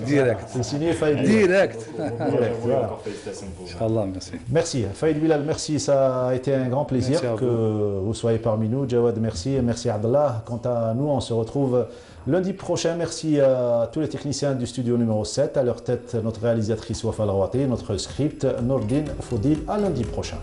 Speaker 2: direct.
Speaker 1: C'est signé Faïd
Speaker 2: direct.
Speaker 4: Encore félicitations pour vous.
Speaker 2: Inch'Allah, merci.
Speaker 1: Merci. Faïd Bilal, merci. Ça a été un grand plaisir que vous soyez parmi nous. Jawad, merci. Et merci Abdallah. Quant à nous, on se retrouve lundi prochain. Merci à tous les techniciens du studio numéro 7. À leur tête, notre réalisatrice Wafa Larouati, notre script Nordine Foudil. À lundi prochain.